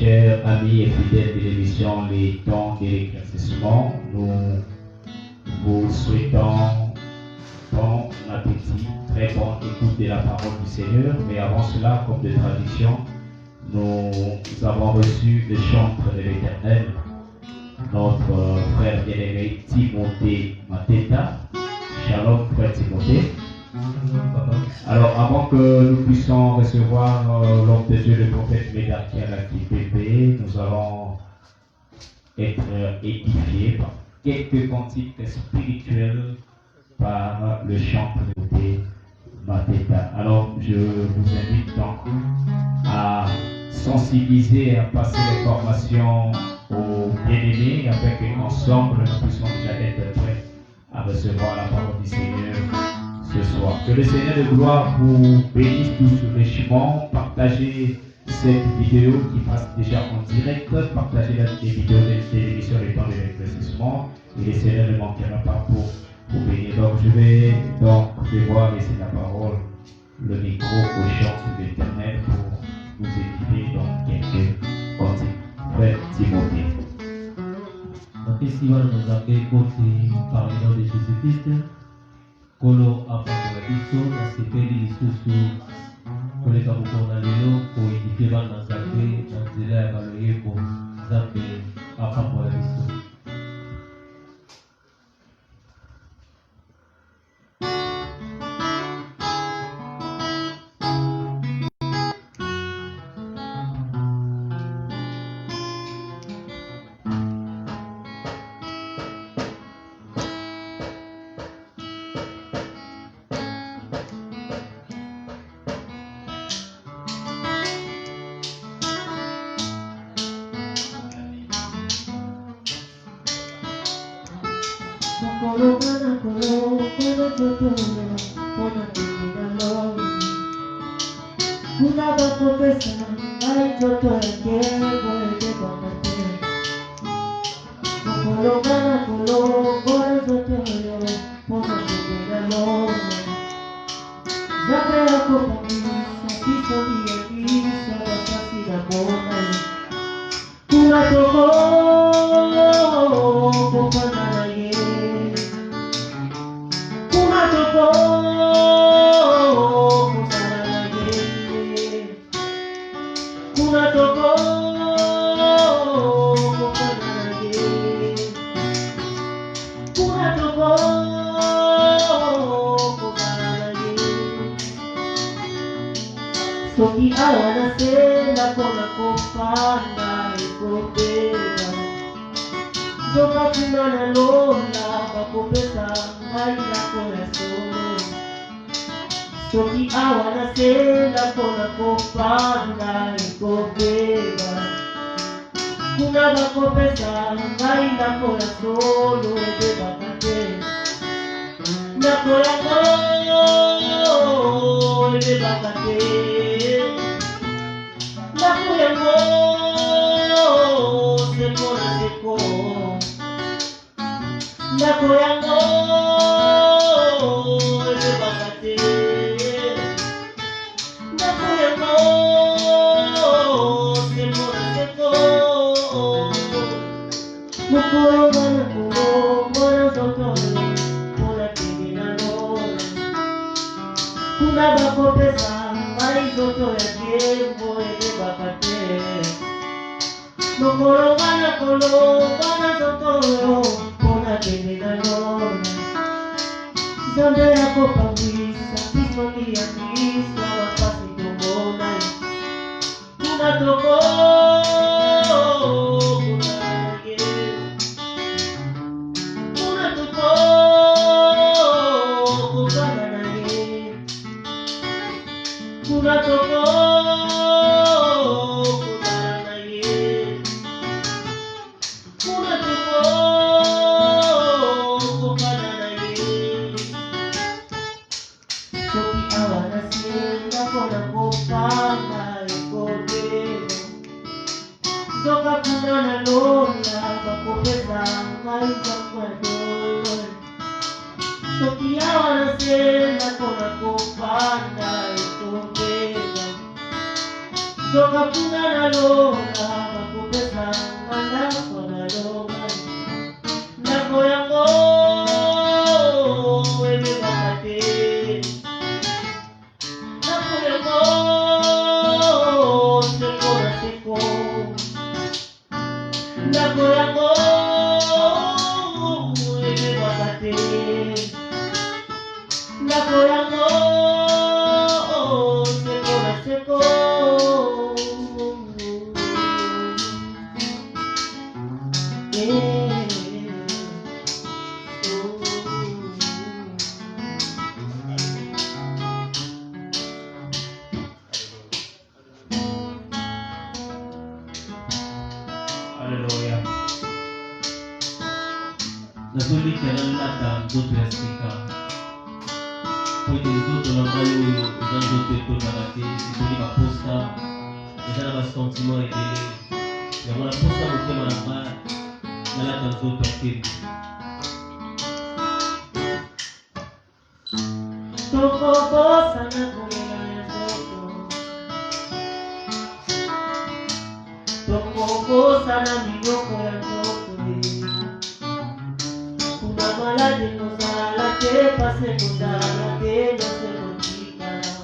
chers amis et fidèles de l'émission Les Temps de l'éclaircissement, nous vous souhaitons bon appétit, très bonne écoute de la parole du Seigneur. Mais avant cela, comme de tradition, nous avons reçu le chantre de l'Éternel, notre frère bien-aimé Timothée Mateta. Shalom, frère Timothée. Alors, avant que nous puissions recevoir l'homme de Dieu, le prophète Médarki à la KPP, nous allons être édifiés par quelques cantiques spirituels par le chantre de Mateta. Alors, je vous invite donc à sensibiliser, à passer l'information aux bien-aimés, afin qu'ensemble nous puissions déjà être prêts à recevoir la parole du Seigneur ce soir. Que le Seigneur de gloire vous bénisse tous richement. Partagez cette vidéo qui passe déjà en direct. Partagez les vidéos de l'émission Les Temps de l'éclaircissement. Et le Seigneur ne manquera pas pour vous bénir. Donc je vais donc devoir laisser la parole, le micro au chant de l'Éternel pour nous édifier dans quelques cantiques. Frère Timothée. Le festival nous a fait côté par le nom de Jésus-Christ. Kolo apangwa biso na sepeli lisusu koleka kokona lelo koyedifie bana nzambe na nzela ya baloyeko nzambe apangwa biso. Soki awana sela kona kopanda ekopela Zoka kuna na lola bakopesa ngai na kona solo Soki awana sela kona kopanda ekopela Kuna bakopesa ngai na kona solo ebe bakate Nakola ko ebe bakate Nakuyango seko na seko Nakuyango ebe bakate Nakuyango seko na seko Mukuro gana kuro mwana zotole Mwana tege na lola Kuna bako pesa Mai zoto ya kembo ebe bakate Mokoro gana kolo gana zoto yo Mwana tege na lola Zambe ya kopangisa Pismo ki ya kisa Wapasi tongona Kuna toko Kuna toko kuna ye Kuna toko kuna ye Soki awana singa kona kopanga ekopelo Zoka kuna na lola bakopesa ngai kwa dolo Soki awana singa kona kopanga ekopelo Zoka kuna na lola nazoli kialalata nzoto ya sika po ete nzoto na ngai oyo eza nzoto etondaka te ezoli baposa eza na basentiment ebele yango naposa motema na ngai nalata nzoto ya kembo tokokosa na kolela ya nzoto tokokosa na miloko ya nzoto kuna maladi kozala te pase kozala te nyonso ekotikala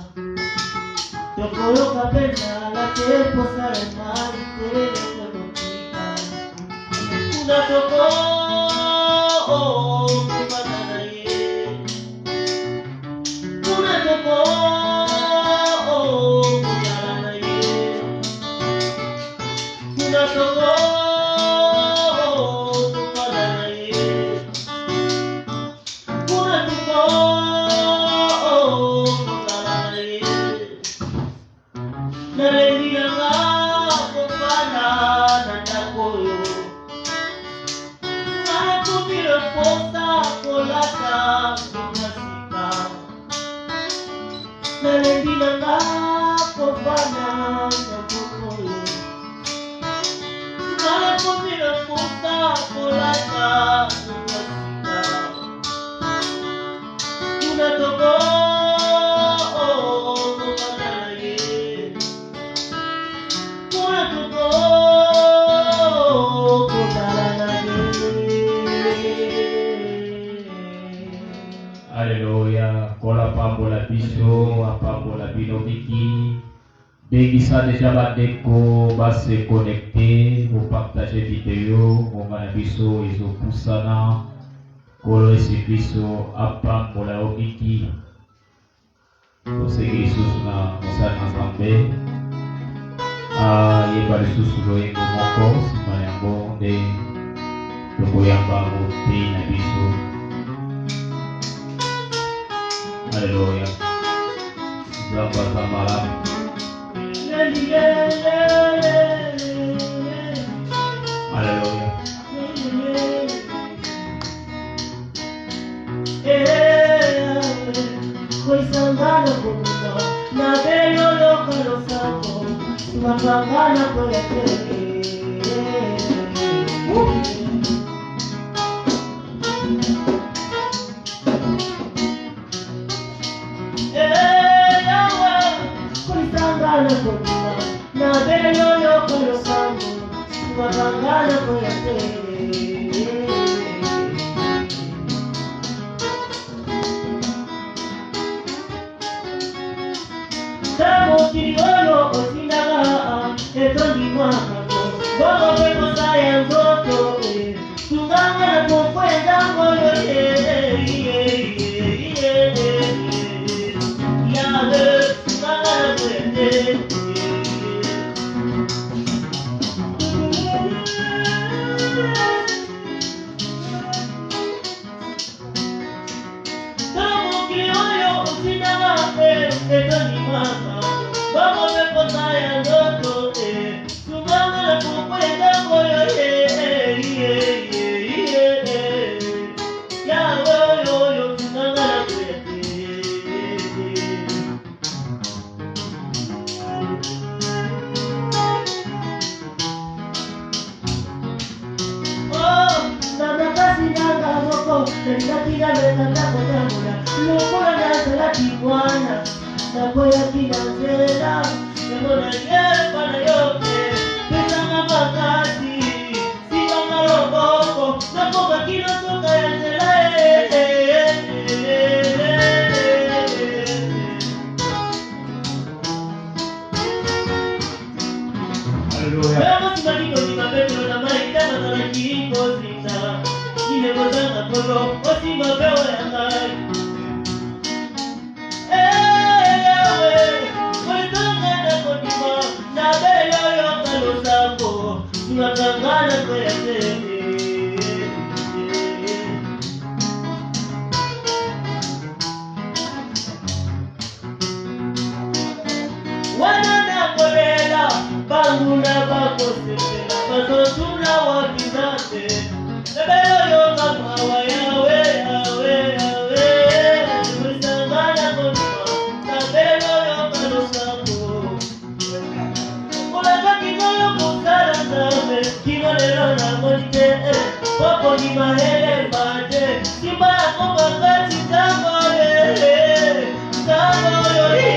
tokoyoka mpe zala te posala emali te nyonso ekotikala kuna tokomana na ye kuna tokozala na ye kuna tokomana na ye kuna tokozala na ye nalembi nanga kofanda na ndako oyo nakomi loposa kolata sika nalembi nanga kofanda na ndako oyo nakomi loposa kolata sika kuna tokozala na ye kuna tokozala na ye. Alléluia. Kola pambola biso, apambola bino miki. Bengisa déjà badeko base connecté, vous partagez vidéo, vous mana biso ezo pusana. Kolo esi biso apambola omiki. Toseki lisusu na mosala na Nzambe. Yeba lisusu loyengo moko, nsima yango nde tokoyamba motei na biso. Alléluia. Nzambe aza malamu. Alléluia. Koisangana kumuna na belo lokalo sako Sumapangana koya teke Koisangana kumuna na belo lokalo sako Sumapangana koya teke Kiriolo osinaga etondi mwakako Bogo pekosa ya nzoto Tunganga na kukwenda moyo Yabe tunganga na kwende Kiriolo osinaga etondi mwakako Vamos a empezar a ndoto Tunganga na kukwenda moyo Ya yo tunganga na kwende Oh, nanakasi nanga moko Nengatira mekanda kotamula Lukula nasala kibwana Nakoya kinazela Nemona yepa na yote Pesanga makati Sibanga roboko Nakoka kino soka ya zela Alléluia. Kama simadiko simapetro na maitama na kijiko zina Nimegozanga kolo Osimapewa ya ngai Tunatangana kwa yatende Wanana kolela Bangu na bako sepela Baso tuna wapizate Nebelo yoga mawa wako ni mahele mate, simba yako makati tangole, tangole,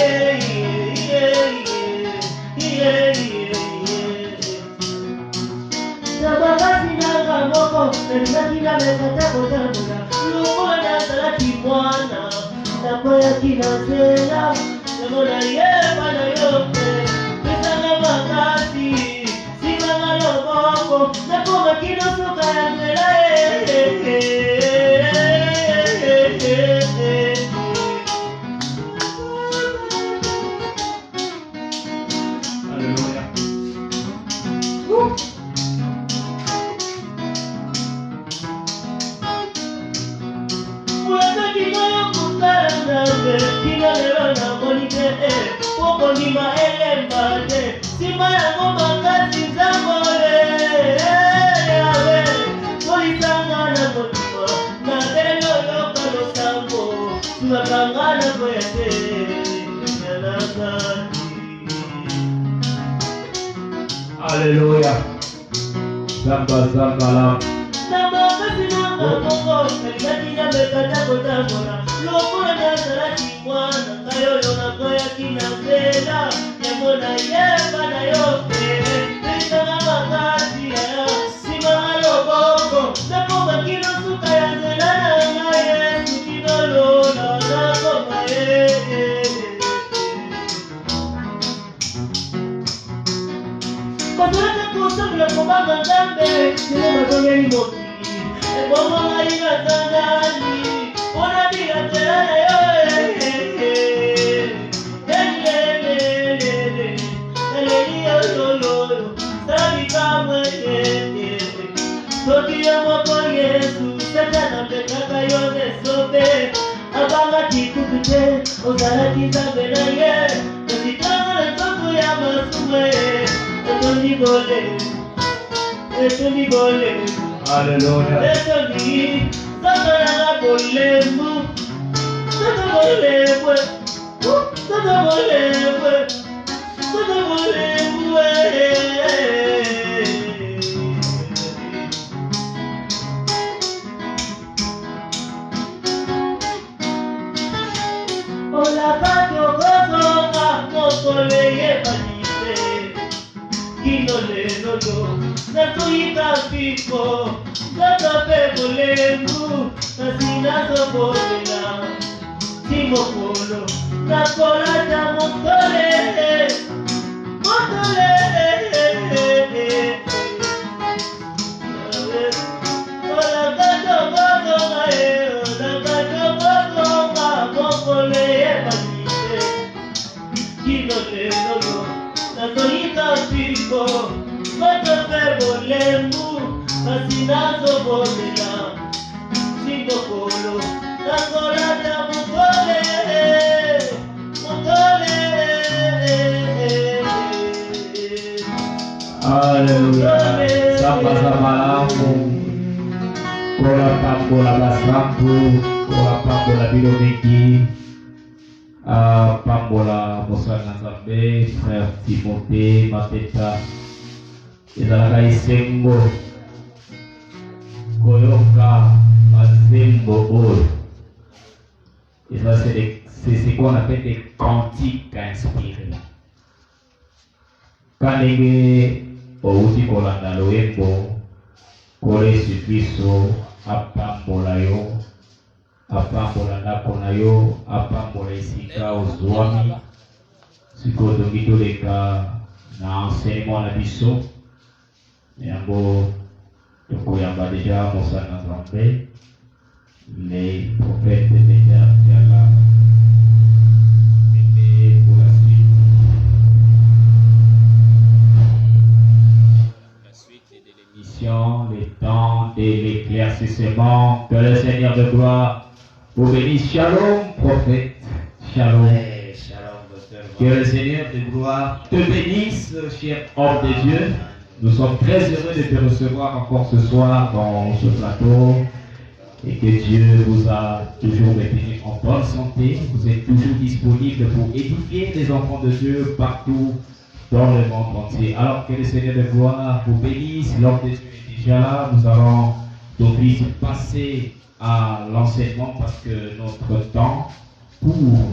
Sabakati na kamoko, nalibaki na mekata kotamuna, luko na salati mwana, na kwaya kina zela, namona yepa na yote, pesa na makati, sima na loboko, na kuma kino suka ya zela, Alléluia. Alléluia. Zamba zamba la. Alléluia. Samba samba langu. Kola pambo la basambu. Kola pambo la bilomeki. Pambo la Mosana Nzambe. Frère Timothée Mateta. Ezalaka isengo. Koyoka mazembo oyo. Et ça c'est ce qu'on appelle des cantiques inspirés. Kanenge outi kolanda loyembo kole Yesu apambola yo apambola ndako na yo apambola esika ozwami sikoyo tongi toleka na enseignement na biso yango tokoyamba deja mosala Nzambe les prophètes déjà là. Pour la suite de l'émission, le temps de l'éclaircissement, que le Seigneur de gloire vous bénisse. Shalom, prophète. Shalom. Que le Seigneur de gloire te bénisse, cher homme de Dieu. Nous sommes très heureux de te recevoir encore ce soir dans ce plateau. Et que Dieu vous a toujours maintenu en bonne santé. Vous êtes toujours disponible pour édifier les enfants de Dieu partout dans le monde entier. Alors que le Seigneur de gloire vous bénisse. L'homme de Dieu est déjà là. Nous allons d'office passer à l'enseignement parce que notre temps court.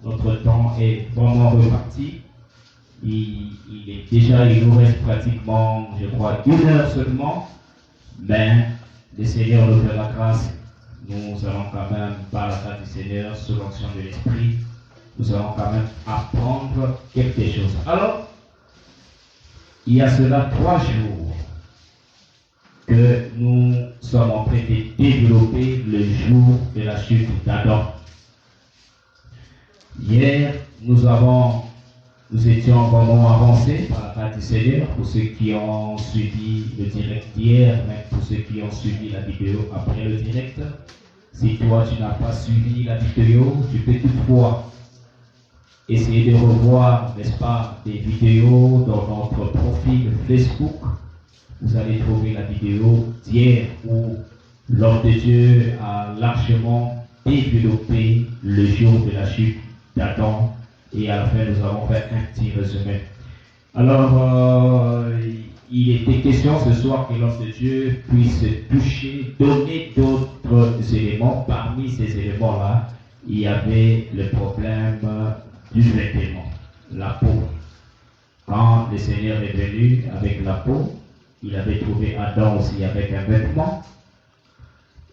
Notre temps est vraiment reparti. Il nous reste pratiquement, je crois, 1 heure seulement. Mais le Seigneur nous fait la grâce. Nous allons quand même, par la grâce du Seigneur, sous l'onction de l'Esprit, nous allons quand même apprendre quelque chose. Alors, il y a cela 3 jours que nous sommes en train de développer le jour de la chute d'Adam. Hier, nous étions vraiment avancés par la grâce du Seigneur. Pour ceux qui ont suivi le direct d'hier, même pour ceux qui ont suivi la vidéo après le direct. Si toi tu n'as pas suivi la vidéo, tu peux toutefois essayer de revoir, n'est-ce pas, des vidéos dans notre profil Facebook. Vous allez trouver la vidéo d'hier où l'homme de Dieu a largement développé le jour de la chute d'Adam. Et à la fin, nous avons fait un petit résumé. Alors, il était question ce soir que l'homme de Dieu puisse toucher, donner d'autres éléments. Parmi ces éléments-là, il y avait le problème du vêtement, la peau. Quand le Seigneur est venu avec la peau, il avait trouvé Adam aussi avec un vêtement.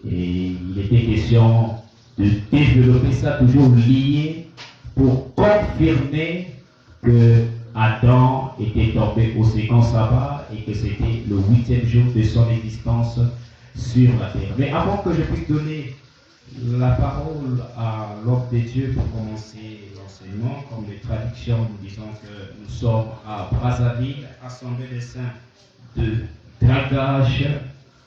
Et il était question de développer ça toujours lié pour confirmer que Adam était tombé au second sabbat et que c'était le 8e jour de son existence sur la terre. Mais avant que je puisse donner la parole à l'homme de Dieu pour commencer l'enseignement, comme les traductions nous disons que nous sommes à Brazzaville, Assemblée des Saints de Dragage,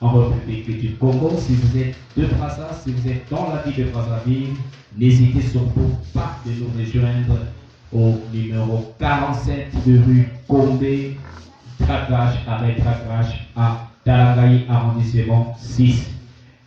en République du Congo. Si vous êtes de Brazzaville, si vous êtes dans la ville de Brazzaville, n'hésitez surtout pas de nous rejoindre au numéro 47 de rue Combé, Dragage, arrêt Dragage à Talangaï, arrondissement 6.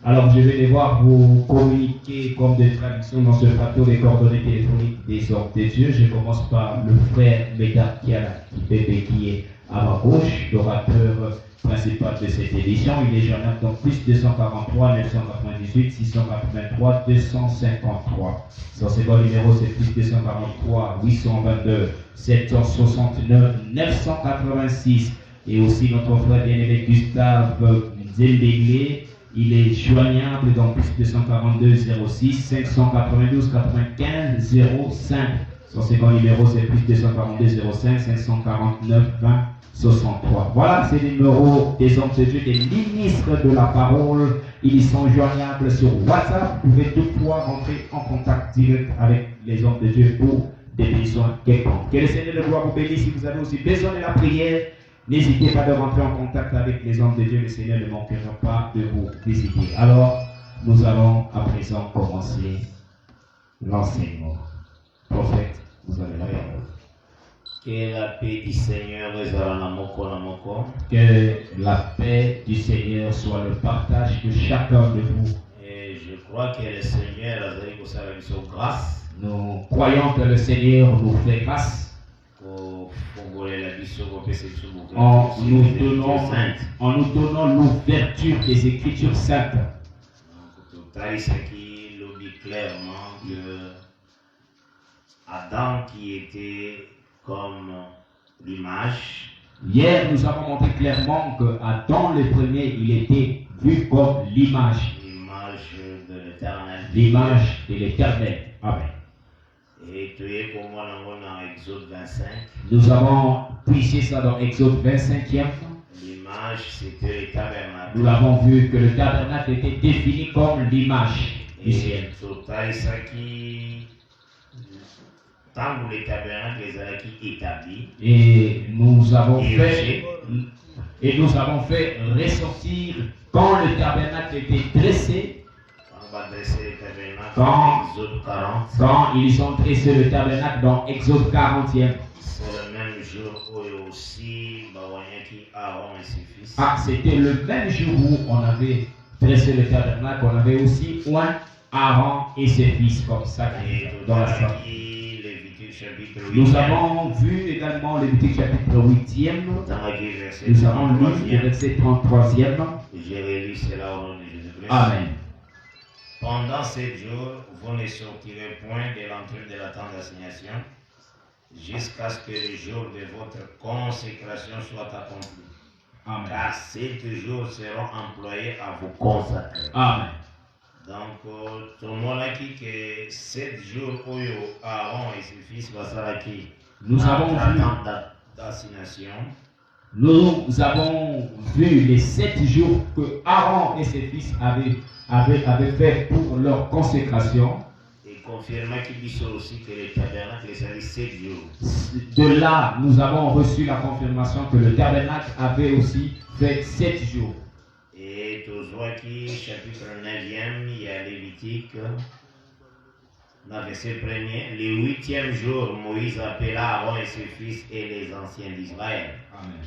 Alors je vais devoir vous communiquer comme de traduction dans ce plateau les coordonnées téléphoniques des hommes de Dieu. Je commence par le frère Médard qui est à ma gauche, l'orateur principal de cette édition. Il est joignable donc plus 243 998 683 253. Son second numéro c'est plus 243 822 769 986. Et aussi notre frère bien-aimé Gustave Nzembele, il est joignable dans plus 242 06 592 95 05. Son second numéro c'est plus 242 05 549 20 63. Voilà, c'est le numéro des hommes de Dieu, des ministres de la parole. Ils sont joignables sur WhatsApp. Vous pouvez toutefois rentrer en contact direct avec les hommes de Dieu pour des besoins quelconques. Que le Seigneur de gloire vous bénisse. Si vous avez aussi besoin de la prière, n'hésitez pas de rentrer en contact avec les hommes de Dieu. Le Seigneur ne manquera pas de vous visiter. Alors, nous allons à présent commencer l'enseignement. Prophète, vous avez la parole. Que la paix du Seigneur ezala na moko na moko. Que la paix du Seigneur soit le partage de chacun de vous. Et je crois que le Seigneur azali kosala biso grâce. Nous croyons que le Seigneur nous fait grâce kofongolela biso kopesa biso en nous donnant l'ouverture des Écritures saintes. Donc totalisaki lobi clairement que Adam qui était comme l'image. Hier, nous avons montré clairement que Adam le premier, il était vu comme l'image. L'image de l'Éternel. L'image de l'Éternel. Amen. Et tu es comme moi dans Exode 25. Nous avons puisé ça dans Exode 25e. L'image, c'était le tabernacle. Nous l'avons vu que le tabernacle était défini comme l'image du ciel. Et total, ça qui tant que le tabernacle est établi. Et nous avons fait ressortir quand le tabernacle était dressé. On va dresser le tabernacle dans Exode 40. Quand ils ont dressé le tabernacle dans Exode 40e. C'est le même jour où aussi Aaron et ses fils. Ah, c'était le même jour où on avait dressé le tabernacle, on avait aussi oint Aaron et ses fils comme ça et dans la salle. chapitre 8. Nous avons vu également Lévitique chapitre 8e. Nous avons lu le verset 33e. J'ai relu cela au nom de Jésus-Christ. Amen. Pendant 7 jours, vous ne sortirez point de l'entrée de la tente d'assignation jusqu'à ce que le jour de votre consécration soit accompli. Amen. Car 7 jours seront employés à vous consacrer. Amen. Donc, tout le monde a dit que 7 jours où Aaron et ses fils vont s'arrêter. Nous avons la vu. tente d'assignation. Nous avons vu les 7 jours que Aaron et ses fils avaient fait pour leur consécration. Et confirmé qu'il dit aussi que le tabernacle est 7 jours. De là, nous avons reçu la confirmation que le tabernacle avait aussi fait 7 jours. Et toujours qui, chapitre 9e, il y a Lévitique, dans le verset 1er, le 8e jour, Moïse appela Aaron et ses fils et les anciens d'Israël. Amen.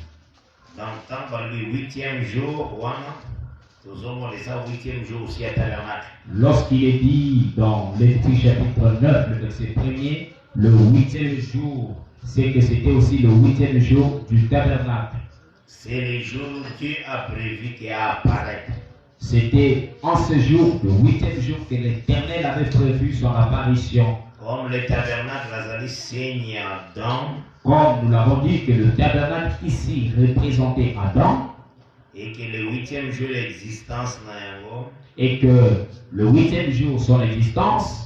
Dans le 8e jour, toujours le 8e jour aussi à tabernacle. Lorsqu'il est dit dans Lévitique chapitre 9, le verset 1er, le 8e jour, c'est que c'était aussi le 8e jour du tabernacle. C'est le jour où Dieu a prévu qu'il apparaître. C'était en ce jour, le 8e jour, que l'Éternel avait prévu son apparition. Comme le tabernacle a saigné Adam, Comme nous l'avons dit, que le tabernacle ici représentait Adam, et que le 8e jour l'existence n'a et que le 8e jour, son existence,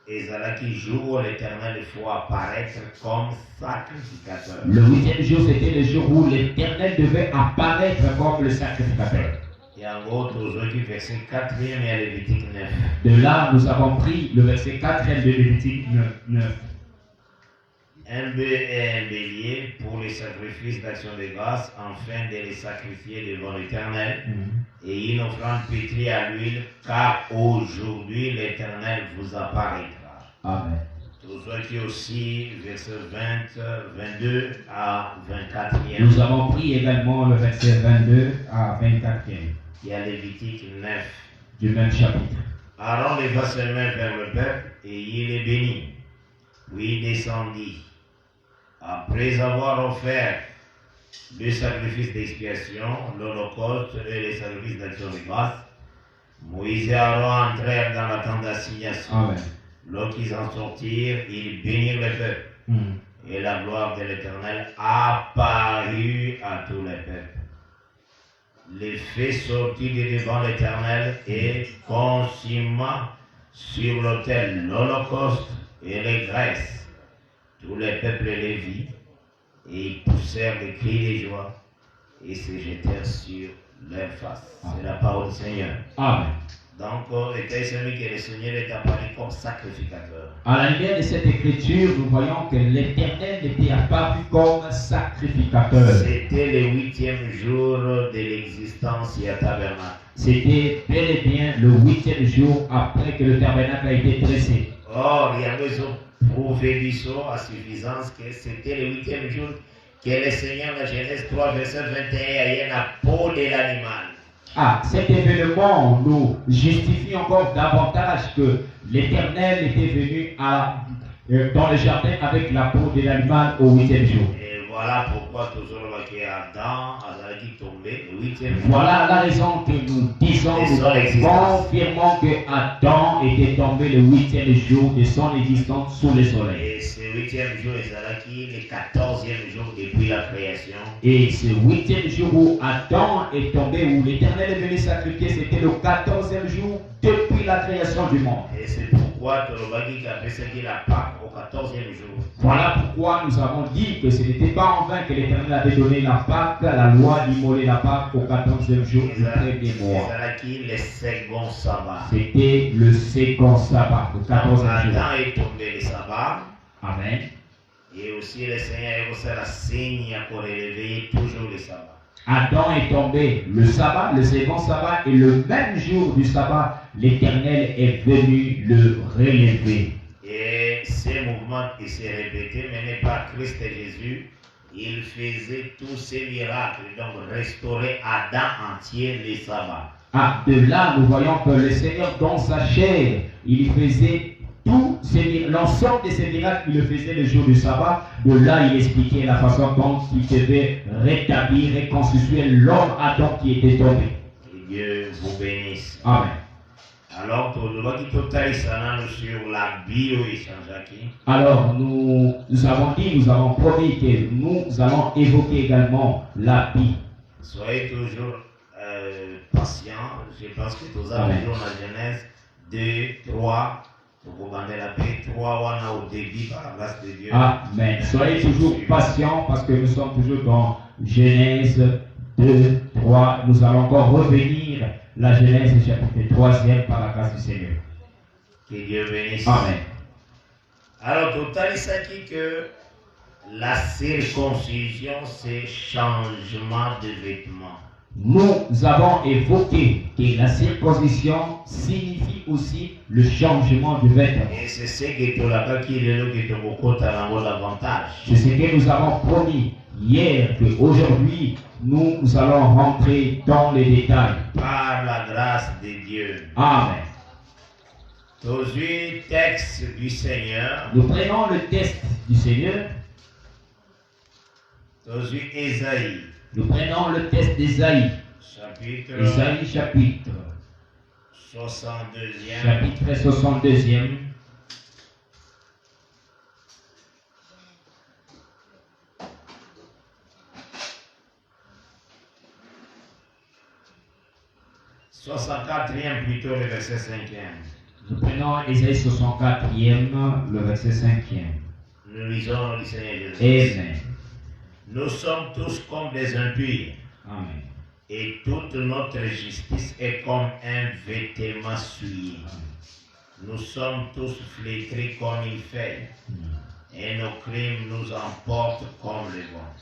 et Zalaki jour l'Éternel faut apparaître comme sacrificateur. le 8e jour, c'était le jour où l'Éternel devait apparaître comme le sacrificateur. Et en gros, aujourd'hui, verset 4e et à Lévitique 9. De là, nous avons pris le verset 4e de Lévitique 9. Un bœuf et un bélier pour les sacrifices d'action de grâce, afin de les sacrifier devant l'Éternel, et une offrande pétrie à l'huile, car aujourd'hui l'Éternel vous apparaîtra. Amen. Aujourd'hui aussi, verset 20, 22 à 24e. Nous avons pris également le verset 22 à 24e Il y a Lévitique 9. du même chapitre. Aaron leva ses mains vers le peuple et il les bénit. Puis il descendit. Après avoir offert le sacrifice d'expiation, l'holocauste et les sacrifices d'action de grâce, Moïse et Aaron entrèrent dans la tente d'assignation. Amen. Lorsqu'ils en sortirent, ils bénirent le peuple. Et la gloire de l'Éternel apparut à tous les peuples. Les feux sortit de devant l'Éternel et consuma sur l'autel l'holocauste et les graisses. Tous les peuples les virent et ils poussèrent des cris de joie et se jetèrent sur leur face. C'est la parole du Seigneur. Amen. Donc, était celui que le Seigneur est apparu comme sacrificateur. À la lumière de cette écriture, nous voyons que l'Éternel était apparu comme sacrificateur. C'était le 8e jour de l'existence et à tabernacle. C'était bel et bien le 8e jour après que le tabernacle a été dressé. Or, il y avait prouvé à suffisance que c'était le 8e jour que le Seigneur, dans Genèse 3, verset 21, a eu la peau de l'animal. Ah, cet événement nous justifie encore davantage que l'Éternel était venu dans le jardin avec la peau de l'animal au 8e jour. Et voilà pourquoi toujours Adam a tombé le 8e jour. Voilà la raison que nous disons, nous confirmons que Adam était tombé le 8e jour de son existence sous le soleil. Et ce 8e jour est le 14e jour depuis la création. Et ce 8e jour où Adam est tombé, où l'Éternel est venu sacrifier, c'était le 14e jour depuis la création du monde. Et c'est pourquoi Tolobagi a précédé la Pâque au 14e jour. Voilà pourquoi nous avons dit que ce n'était pas en vain que l'Éternel avait donné la Pâque, la loi d'immoler la Pâque au 14e jour du 1er mois. C'est le second sabbat. C'était le second sabbat, le 14e jour. Adam est tombé le sabbat. Amen. Et aussi le Seigneur a aussi la signe pour élever toujours le sabbat. Adam est tombé le sabbat, le second sabbat, et le même jour du sabbat, l'Éternel est venu le relever. Et ces mouvements qui s'est répété, menés par Christ et Jésus, il faisait tous ces miracles, donc restaurer Adam entier le sabbat. Ah, de là, nous voyons que le Seigneur, dans sa chair, il faisait tous l'ensemble de ces miracles, il le faisait le jour du sabbat. De là, il expliquait la façon dont il devait rétablir, reconstituer l'homme Adam qui était tombé. Que Dieu vous bénisse. Amen. Alors, tu dois total sur la bio échange. Alors, nous avons promis que nous allons évoquer également la vie. Soyez toujours patients. Je pense que tous avez toujours la Genèse 2, 3. Vous vendez la paix 3 au début par la grâce de Dieu. Amen. Soyez toujours patients parce que nous sommes toujours dans Genèse 2, 3. Nous allons encore revenir la Genèse chapitre 3e par la grâce du Seigneur. Que Dieu bénisse. Amen. Alors, total, il s'agit que la circoncision, c'est changement de vêtements. Nous avons évoqué que la circoncision signifie aussi le changement de vêtements. Et c'est ce que tu l'as qui est le qui te compte à l'avantage. C'est ce que nous avons promis hier, qu'aujourd'hui, nous allons rentrer dans les détails. Par la grâce de Dieu. Amen. Aujourd'hui, texte du Seigneur. Nous prenons le texte du Seigneur. Aujourd'hui, Ésaïe. Nous prenons le texte d'Ésaïe. Ésaïe chapitre 62e. Chapitre 62e. Plutôt le verset 5e. Nous prenons Ésaïe 64e, le verset 5e. Nous lisons le Seigneur Jésus. Amen. Nous sommes tous comme des impurs. Amen. Et toute notre justice est comme un vêtement souillé. Nous sommes tous flétris comme une feuille. Et nos crimes nous emportent comme le vent.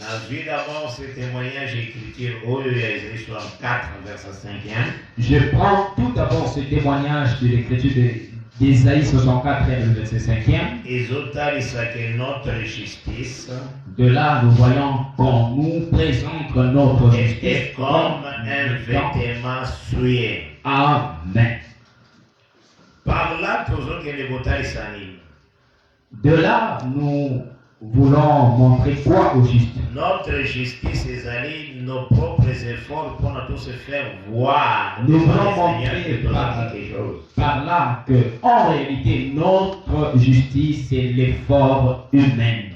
La vie d'abord ce témoignage écriture au Ésaïe 64, verset 5e. Je prends tout d'abord ce témoignage de l'écriture d'Ésaïe 64, le verset 5e. Et que notre justice De là, nous voyons qu'on nous présente notre justice est comme un vêtement souillé. Amen. Par là, toujours que les botales s'animent. De là, nous voulons montrer quoi au juste? Notre justice est allée, nos propres efforts pour nous se faire voir. Nous voulons montrer par là que, en réalité, notre justice, c'est l'effort humain.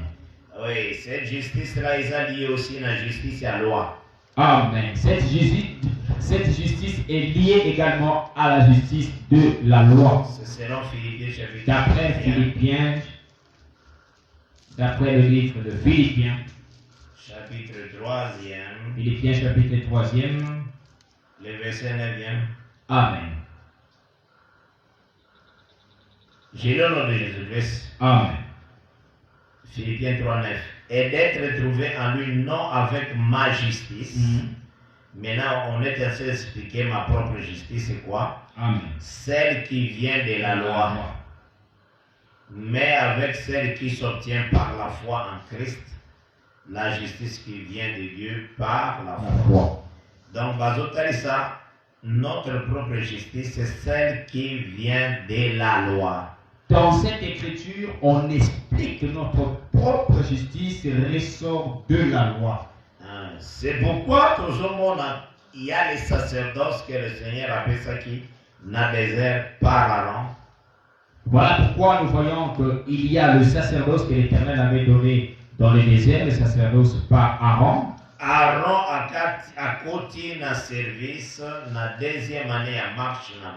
Oui, cette justice-là, ils ont lié aussi la justice à la loi. Amen. Cette justice est liée également à la justice de la loi. C'est selon Philippiens chapitre D'après le livre de Philippiens, chapitre 3e, Philippiens chapitre 3e, le verset 9e. Amen. J'ai le nom de Jésus-Christ. Amen. Philippiens 3, 9. Et d'être trouvé en lui, non avec ma justice. Maintenant, on est censé expliquer ma propre justice, c'est quoi? Amen. Celle qui vient de la loi. Mais avec celle qui s'obtient par la foi en Christ, la justice qui vient de Dieu par la foi. Donc, Bazotalissa, notre propre justice, c'est celle qui vient de la loi. Dans cette écriture, on explique que notre propre justice ressort de la loi. C'est pourquoi toujours il y a les sacerdoces que le Seigneur appelle ça qui n'a désert par Aaron. Voilà pourquoi nous voyons qu'il y a le sacerdoce que l'Éternel avait donné dans le désert, le sacerdoce par Aaron. Aaron a continué dans service la deuxième année à marche dans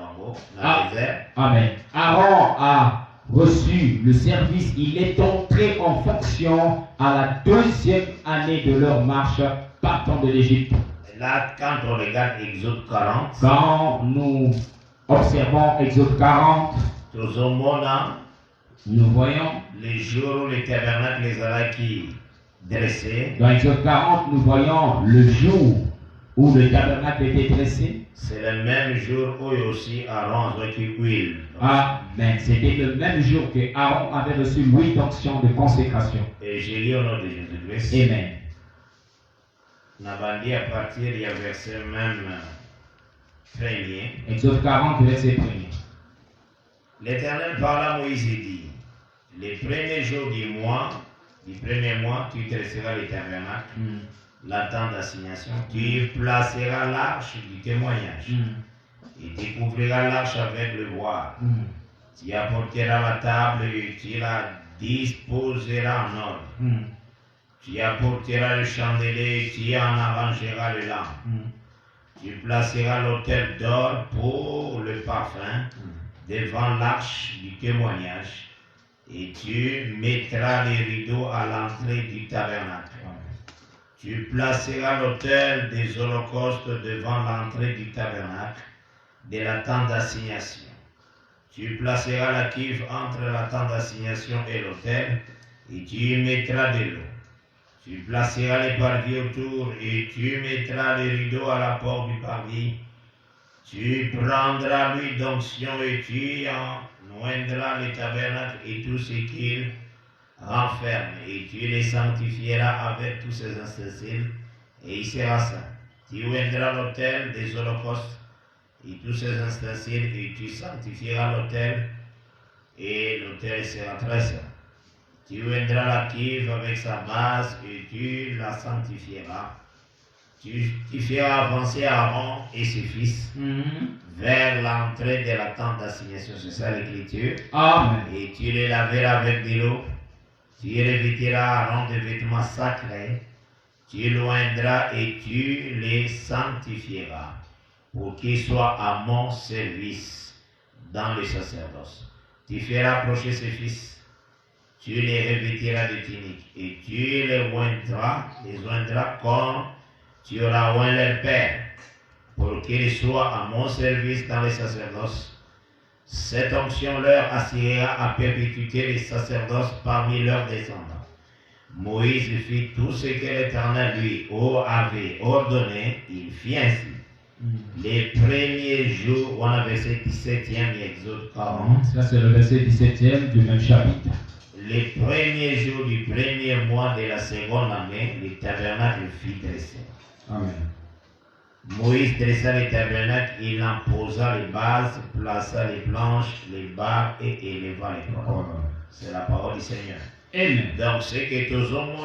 le désert. Amen. Aaron a reçu le service, il est entré en fonction à la deuxième année de leur marche partant de l'Égypte. Là, quand on regarde Exode 40, quand nous observons Exode 40, nous voyons les jours où les tabernacles les acquis dressés. Dans Exode 40, nous voyons le jour où le tabernacle était dressé. C'est le même jour où aussi Aaron a reçu l'huile. Amen. C'était le même jour que Aaron avait reçu l'huile d'onction de consécration. Et j'ai lu au nom de Jésus-Christ. Amen. Nabandi à partir du verset même premier. Exode 40, verset 1er. L'Éternel parla à Moïse et dit, les premiers jours du premier mois, tu dresseras les tabernacles, la tente d'assignation, tu placeras l'arche du témoignage, et tu couvriras l'arche avec le voile. Tu apporteras la table et tu la disposeras en ordre. Tu apporteras le chandelier et tu en arrangeras le lampe. Tu placeras l'autel d'or pour le parfum devant l'arche du témoignage et tu mettras les rideaux à l'entrée du tabernacle. Tu placeras l'autel des holocaustes devant l'entrée du tabernacle de la tente d'assignation. Tu placeras la cuve entre la tente d'assignation et l'autel et tu y mettras de l'eau. Tu placeras les parvis autour et tu mettras les rideaux à la porte du parvis. Tu prendras l'huile d'onction et tu en oindras les tabernacles et tout ce qu'il renferme. Et tu les sanctifieras avec tous ces ustensiles et il sera saint. Tu oindras l'autel des holocaustes et tous ces ustensiles et tu sanctifieras l'autel et l'autel sera très saint. Tu oindras la cuve avec sa base et tu la sanctifieras. Tu feras avancer Aaron et ses fils vers l'entrée de la tente d'assignation. C'est ça l'écriture. Amen. Et tu les laveras avec de l'eau. Tu revêtiras Aaron de vêtements sacrés. Tu l'oindras et tu les sanctifieras pour qu'ils soient à mon service dans le sacerdoce. Tu feras approcher ses fils. Tu les revêtiras de tuniques et tu les oindras comme tu auras oint leur père, pour qu'ils soient à mon service dans le sacerdoce. Cette onction leur assurera à perpétuité les sacerdoces parmi leurs descendants. Moïse fit tout ce que l'Éternel lui avait ordonné, il fit ainsi. Les premiers jours, on a verset 17e, Exode 40. Ça c'est le verset 17e du même chapitre. Les premiers jours du premier mois de la seconde année, le tabernacle fut dressé. Amen. Moïse dressa les tabernacles, il en posa les bases, plaça les planches, les barres et éleva les portes. C'est la parole du Seigneur. Amen. Donc, ce que tous hommes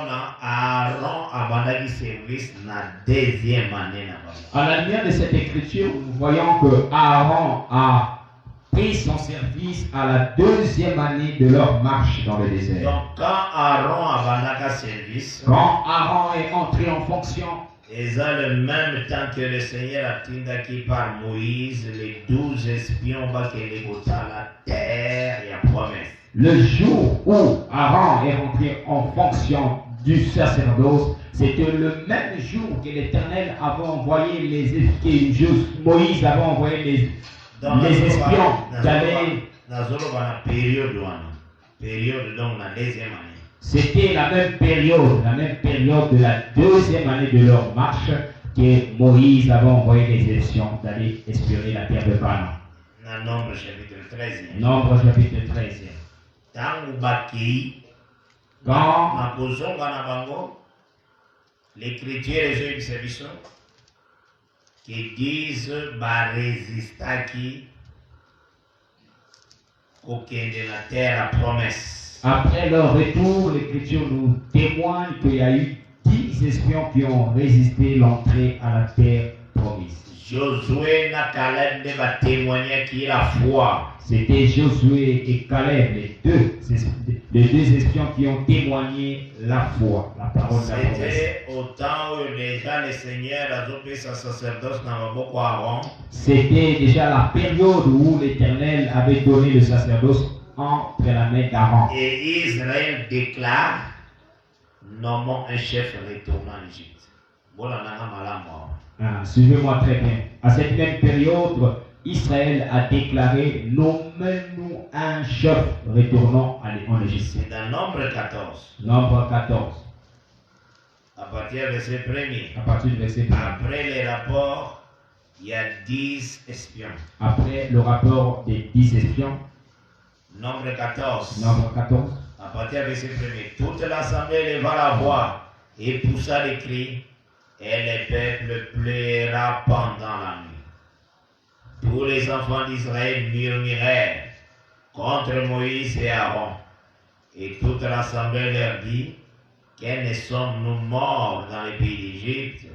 Aaron abandonné service la deuxième année. À la lumière de cette écriture, nous voyons que Aaron a pris son service à la deuxième année de leur marche dans le désert. Donc, quand Aaron abandonné service, Quand Aaron est entré en fonction, et dans le même temps que le Seigneur a tindaki par Moïse, les 12 espions qui ont la terre et la promesse. le jour où Aaron est rentré en fonction du sacerdoce, c'était le même jour que l'Éternel avait envoyé Moïse avait envoyé les espions d'aller. Période donc la deuxième année. C'était la même période de la deuxième année de leur marche que Moïse avait envoyé les espions d'aller espionner la terre de Canaan. Dans Nombre chapitre 13. Nombre chapitre 13. Quand l'écriture est une service qui disent résister qui de la terre à promesse. Après leur retour, l'Écriture nous témoigne qu'il y a eu 10 espions qui ont résisté l'entrée à la terre promise. Josué et Caleb va témoigner qui est la foi. C'était Josué et Caleb, les deux espions qui ont témoigné la foi, la parole de la promesse. C'était au temps où déjà le Seigneur a donné sa sacerdoce dans beaucoup Aaron. C'était déjà la période où l'Éternel avait donné le sacerdoce entre la main d'Aaron. Et Israël déclare, nommons un chef retournant en Égypte. Suivez-moi très bien. À cette même période, Israël a déclaré, nommez-nous un chef retournant en Égypte. C'est dans Nombre 14. Nombre 14. À partir du verset 1er. À partir du verset 1. Après les rapports, il y a 10 espions. Après le rapport des 10 espions. Nombre 14. Nombre 14. À partir du verset 1er. Toute l'assemblée leva la voix et poussa les cris, et le peuple pleura pendant la nuit. Tous les enfants d'Israël murmurèrent, contre Moïse et Aaron. Et toute l'assemblée leur dit, quels ne sommes-nous morts dans le pays d'Égypte,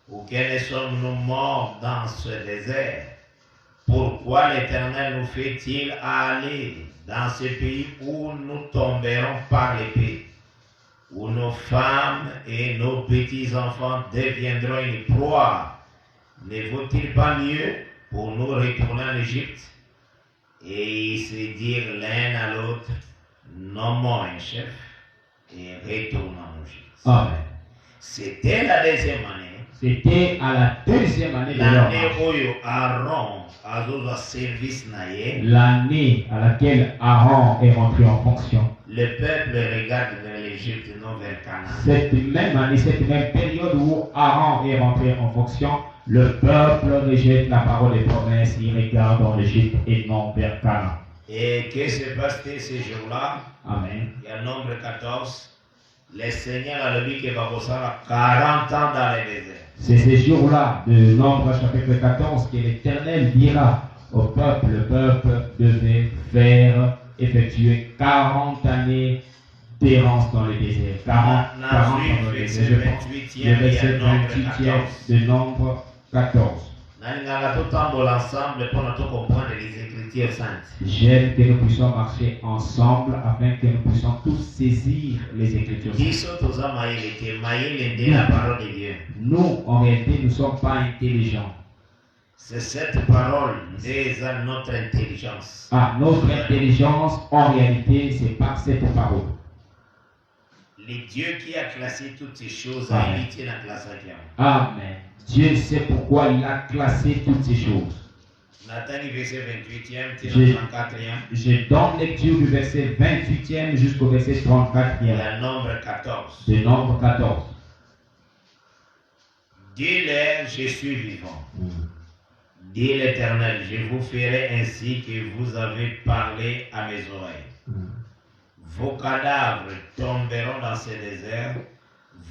ou quels ne sommes-nous morts dans ce désert? Pourquoi l'Éternel nous fait-il aller dans ce pays où nous tomberons par l'épée, où nos femmes et nos petits-enfants deviendront une proie? Ne vaut-il pas mieux pour nous retourner en Égypte? Et ils se dirent l'un à l'autre, nommons un chef et retournons en Égypte. Amen. C'était la deuxième année. C'était à la deuxième année de leur L'année marche. où Aaron a un service naïe. L'année à laquelle Aaron est rentré en fonction. Le peuple regarde vers l'Égypte, non vers Canaan. Cette même année, cette même période où Aaron est rentré en fonction, le peuple rejette la parole des promesses, il regarde en Égypte et non vers Canaan. Et que se passe-t-il ces jours-là? Amen. Il y a nombre 14. Le Seigneur a dit qu'il va passer 40 ans dans le désert. C'est ces jours-là de Nombre chapitre 14 que l'Éternel dira au peuple, le peuple devait effectuer 40 années d'errance dans le désert. 40 ans dans le désert. Le verset 28e de Nombre 14. Ensemble pour nous comprendre les Écritures saintes. J'aime que nous puissions marcher ensemble afin que nous puissions tous saisir les Écritures saintes. La parole de Dieu. Nous, en réalité, nous ne sommes pas intelligents. C'est cette parole qui est notre intelligence. Ah, notre intelligence, en réalité, c'est par cette parole. Le Dieu qui a classé toutes ces choses Amen. a évité la classe à Amen. Dieu sait pourquoi il a classé toutes ces choses. Nathan, verset 28e, Je- 34e, Je donne lecture du verset 28e jusqu'au verset 34e la nombre 14. de Nombre 14. Dis-leur, je suis vivant. Dit l'Éternel, je vous ferai ainsi que vous avez parlé à mes oreilles. Vos cadavres tomberont dans ce désert,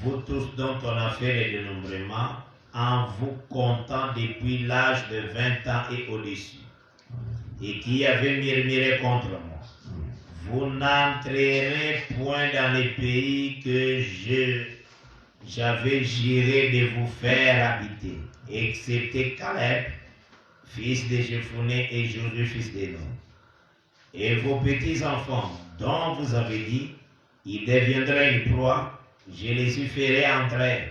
vous tous dont on a fait le dénombrement, en vous comptant depuis l'âge de 20 ans et au-dessus, et qui avez murmuré contre moi. Vous n'entrerez point dans les pays que j'avais juré de vous faire habiter, excepté Caleb, fils de Jephuné, et Josué, fils de Nun. Et vos petits-enfants, dont vous avez dit, ils deviendront une proie, je les y ferai entrer,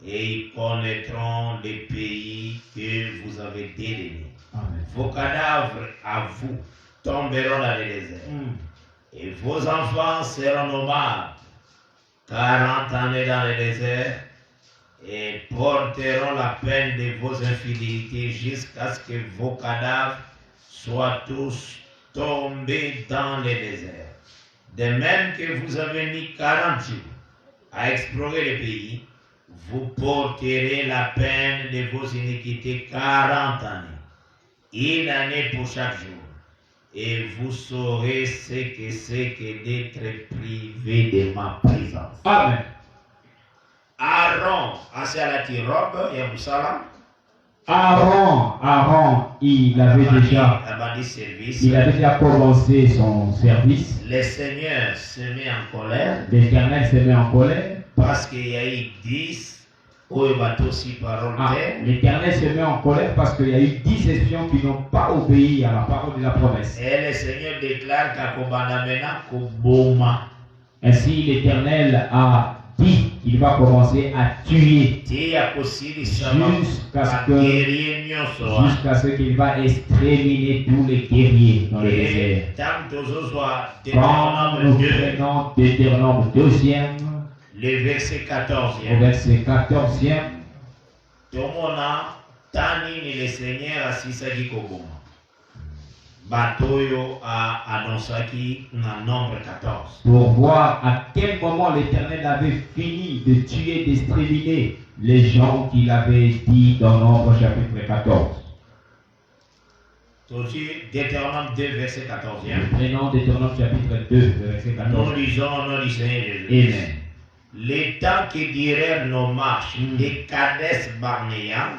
et ils connaîtront les pays que vous avez délivrés. Amen. Vos cadavres à vous tomberont dans le désert, et vos enfants seront nomades 40 années dans le désert, et porteront la peine de vos infidélités jusqu'à ce que vos cadavres soient tous tombés dans le désert. De même que vous avez mis 40 jours à explorer le pays, vous porterez la peine de vos iniquités 40 années, une année pour chaque jour. Et vous saurez ce que c'est que d'être privé de ma présence. Amen. Aaron, assalati robe et Moussala, Aaron, il avait déjà commencé son service. le Seigneur se met en colère L'Éternel s'est mis en colère. parce qu'il y a eu 10 au bateau si parole Ah, terre. l'Éternel se met en colère parce qu'il y a eu 10 espions qui n'ont pas obéi à la parole de la promesse. Et le Seigneur déclare qu'Akobandamena Koboma. Ainsi, l'Éternel a dit qu'il va commencer à tuer Tia Kosiri Sama jusqu'à ce que- Guerrier Nyosoa. jusqu'à ce qu'il va exterminer tous les guerriers dans le désert. Et tant que Zozwa, Quand Deutéronome nous 2, prenons Deutéronome 2e le verset au 14e. verset 14e, Tomona Tani ni le Seigneur asisaki koboma. Batoyo a annoncé dans nombre 14. pour voir à quel moment l'Éternel avait fini de tuer, d'exterminer les gens qu'il avait dit dans Nombre chapitre 14. Aussi, Deutéronome 2, verset 14e. Prenons Deutéronome chapitre 2, verset Nous 14. lisons au nom du Seigneur Jésus. Amen. Les temps qui durèrent nos marches de Kades Barnea,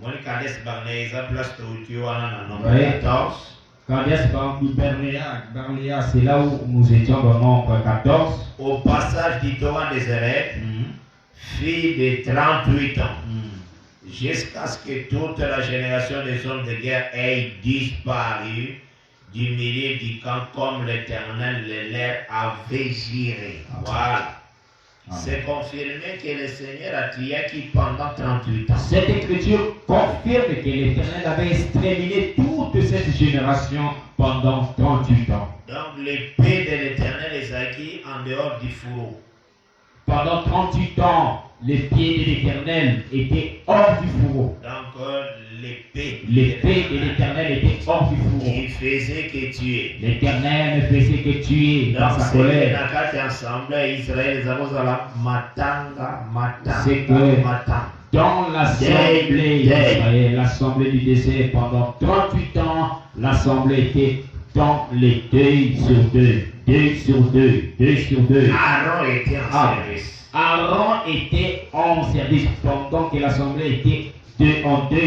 moi, Kades Barnea, ça place Tokyo dans nombre Ouais. 14. Cadias Barnéa, c'est là où nous étions dans nombre 14. Au passage du torrent des Zéret, fille de 38 ans, jusqu'à ce que toute la génération des hommes de guerre ait disparu du milieu du camp comme l'Éternel leur avait juré. Voilà. C'est confirmé que le Seigneur a tué qui pendant 38 ans. Cette écriture confirme que l'Éternel avait exterminé toute cette génération pendant 38 ans. Donc l'épée de l'Éternel est acquise en dehors du fourreau. Pendant 38 ans, les pieds de l'Éternel étaient hors du fourreau. Donc l'épée de l'Éternel était hors du fourreau. Il faisait que tuer. L'Éternel ne faisait que tuer dans sa colère. C'est que dans l'assemblée d'Israël, l'assemblée du désert, pendant 38 ans, l'assemblée était dans les 2 sur 2. 2 sur 2. 2 sur 2. Aaron était en service. Aaron était en service pendant que l'assemblée était 2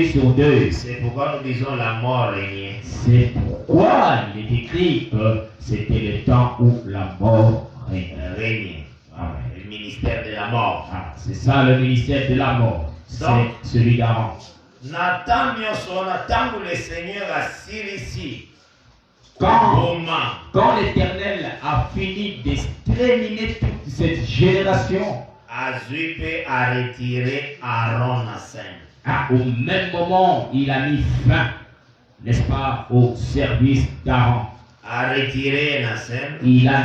sur 2. C'est pourquoi nous disons la mort régnait. C'est pourquoi il est écrit que c'était le temps où la mort régnait. Le ministère de la mort. C'est ça le ministère de la mort. C'est celui d'Aaron. Nathan où le Seigneur a ici. Quand l'Éternel a fini d'exterminer toute cette génération, Azuipe a retiré Aaron à scène. Au même moment, il a mis fin, n'est-ce pas, au service d'Aaron. A retiré Nassem. Il a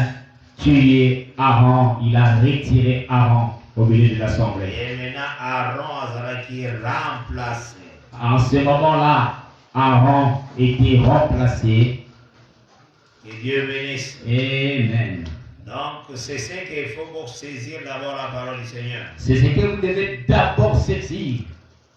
tué Aaron, il a retiré Aaron au milieu de l'assemblée. Et maintenant, Aaron a été remplacé. En ce moment-là, Aaron était remplacé. Que Dieu bénisse. Amen. Donc, c'est ce qu'il faut pour saisir d'abord la parole du Seigneur. C'est ce que vous devez d'abord saisir.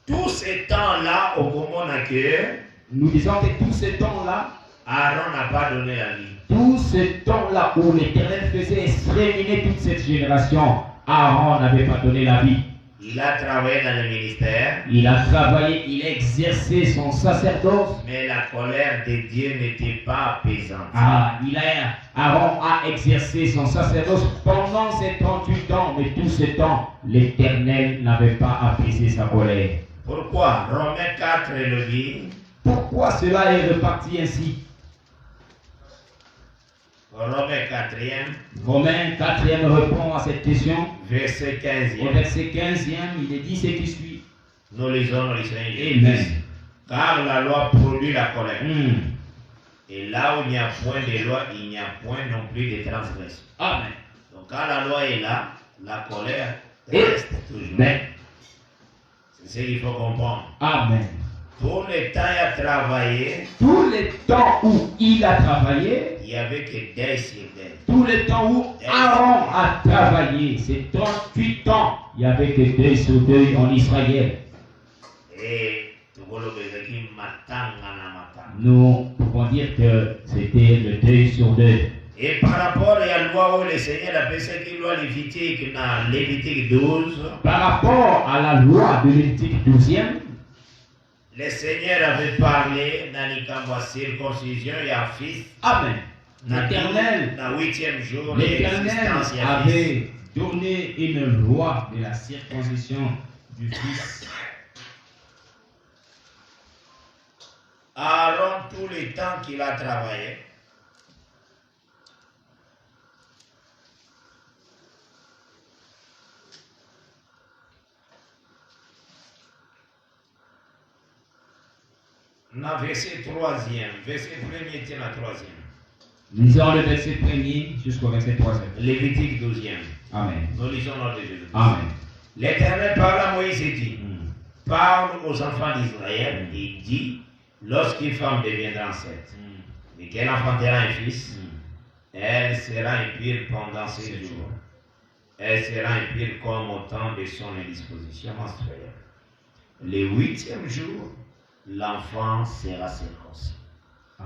Tout ce temps-là, au moment d'accueil, nous disons que tout ce temps-là, Aaron n'a pas donné la vie. Tout ce temps-là où l'Éternel faisait exterminer toute cette génération, Aaron n'avait pas donné la vie. Il a travaillé dans le ministère. Il a travaillé, il a exercé son sacerdoce. Mais la colère de Dieu n'était pas apaisante. Aaron a exercé son sacerdoce pendant ces 38 ans, mais tout ce temps, l'Éternel n'avait pas apaisé sa colère. Pourquoi? Romains 4 le dit. Pourquoi cela est reparti ainsi? Romains 4e répond à cette question. Verset 15e. Au verset 15e, il est dit ce qui suit. Nous lisons. Amen. Car la loi produit la colère. Et là où il n'y a point de loi, il n'y a point non plus de transgression. Amen. Donc quand la loi est là, la colère reste toujours. Amen. C'est ce qu'il faut comprendre. Amen. Tout le temps il a travaillé. Tout le temps où il a travaillé. Il n'y avait que deuil sur deuil. Tout le temps où Aaron a travaillé, c'est 38 ans, il n'y avait que deuil sur deuil en Israël. Et nous pouvons dire que c'était le deuil sur deuil. Et par rapport à la loi où le Seigneur appelle ce qu'il loi Lévitique dans Lévitique 12. Par rapport à la loi de Lévitique 12e. Le Seigneur avait parlé dans la circoncision et à fils. Amen. L'Éternel, dans le 8e jour, l'Éternel avait donné une loi de la circoncision du fils. Aaron, tout le temps qu'il a travaillé, dans verset 3e, verset 1er tient la 3e. Lisons le verset 1er jusqu'au verset 3e. Lévitique 12e. Amen. Nous lisons l'ordre de Jésus. Amen. L'Éternel parla à Moïse et dit, parle aux enfants d'Israël et dit, lorsqu'une femme deviendra enceinte et qu'elle enfantera un fils, elle sera impure pendant 7 jours. Elle sera impure comme au temps de son indisposition menstruelle. Le 8e jour, l'enfant sera circoncis.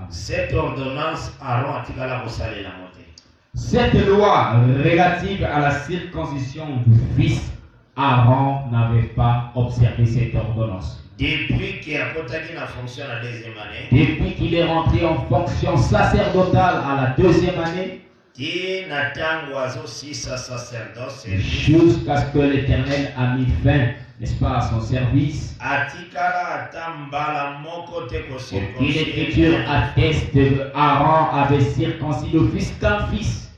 Cette ordonnance, Aaron a tiré la bossale et la montée. Cette loi relative à la circoncision du fils, Aaron n'avait pas observé cette ordonnance. Depuis qu'il a contacté la fonction la deuxième année, depuis qu'il est rentré en fonction sacerdotale à la deuxième année, qui n'attend oiseau si sa sacerdoce jusqu'à ce que l'Éternel a mis fin, n'est-ce pas, à son service. atikala atambala moko te Et l'Écriture atteste que Aaron avait circoncis le fils qu'un fils.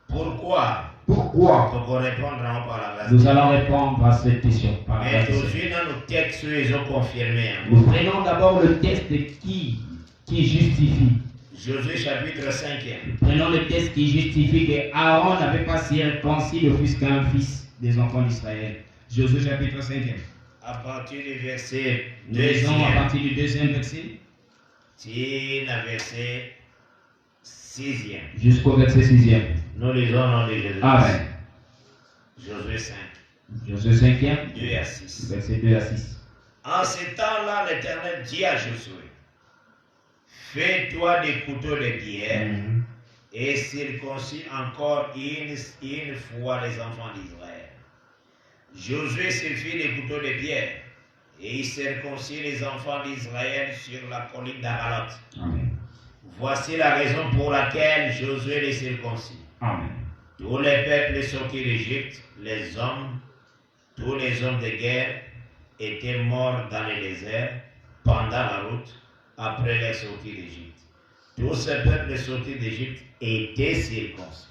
Pourquoi? Pourquoi? Donc on répondra par la grâce. Nous allons répondre à cette question. Par la Mais grâce du aujourd'hui, Seigneur. dans nos textes, ils ont confirmé. Nous prenons d'abord le texte qui justifie. Josué chapitre 5. Prenons le texte qui justifie que Aaron n'avait pas circoncis le fils qu'un fils des enfants d'Israël. Josué chapitre 5. À partir du verset Nous lisons 2, à partir du deuxième verset c'est le verset 6. jusqu'au verset 6e. Nous lisons au nom de Jésus. Amen. Josué 5, Josué 5e, 2 à 6. verset 2 à 6. En ce temps-là, l'Éternel dit à Josué, fais-toi des couteaux de pierre et circoncis encore une fois les enfants d'Israël. Josué se fit des couteaux de pierre et il circoncit les enfants d'Israël sur la colline d'Aralot. Amen. Voici la raison pour laquelle Josué les circoncit. Amen. Tous les peuples sortis d'Égypte, tous les hommes de guerre étaient morts dans le désert pendant la route après leur sortie d'Égypte. Tous ces peuples sortis d'Égypte étaient circoncis.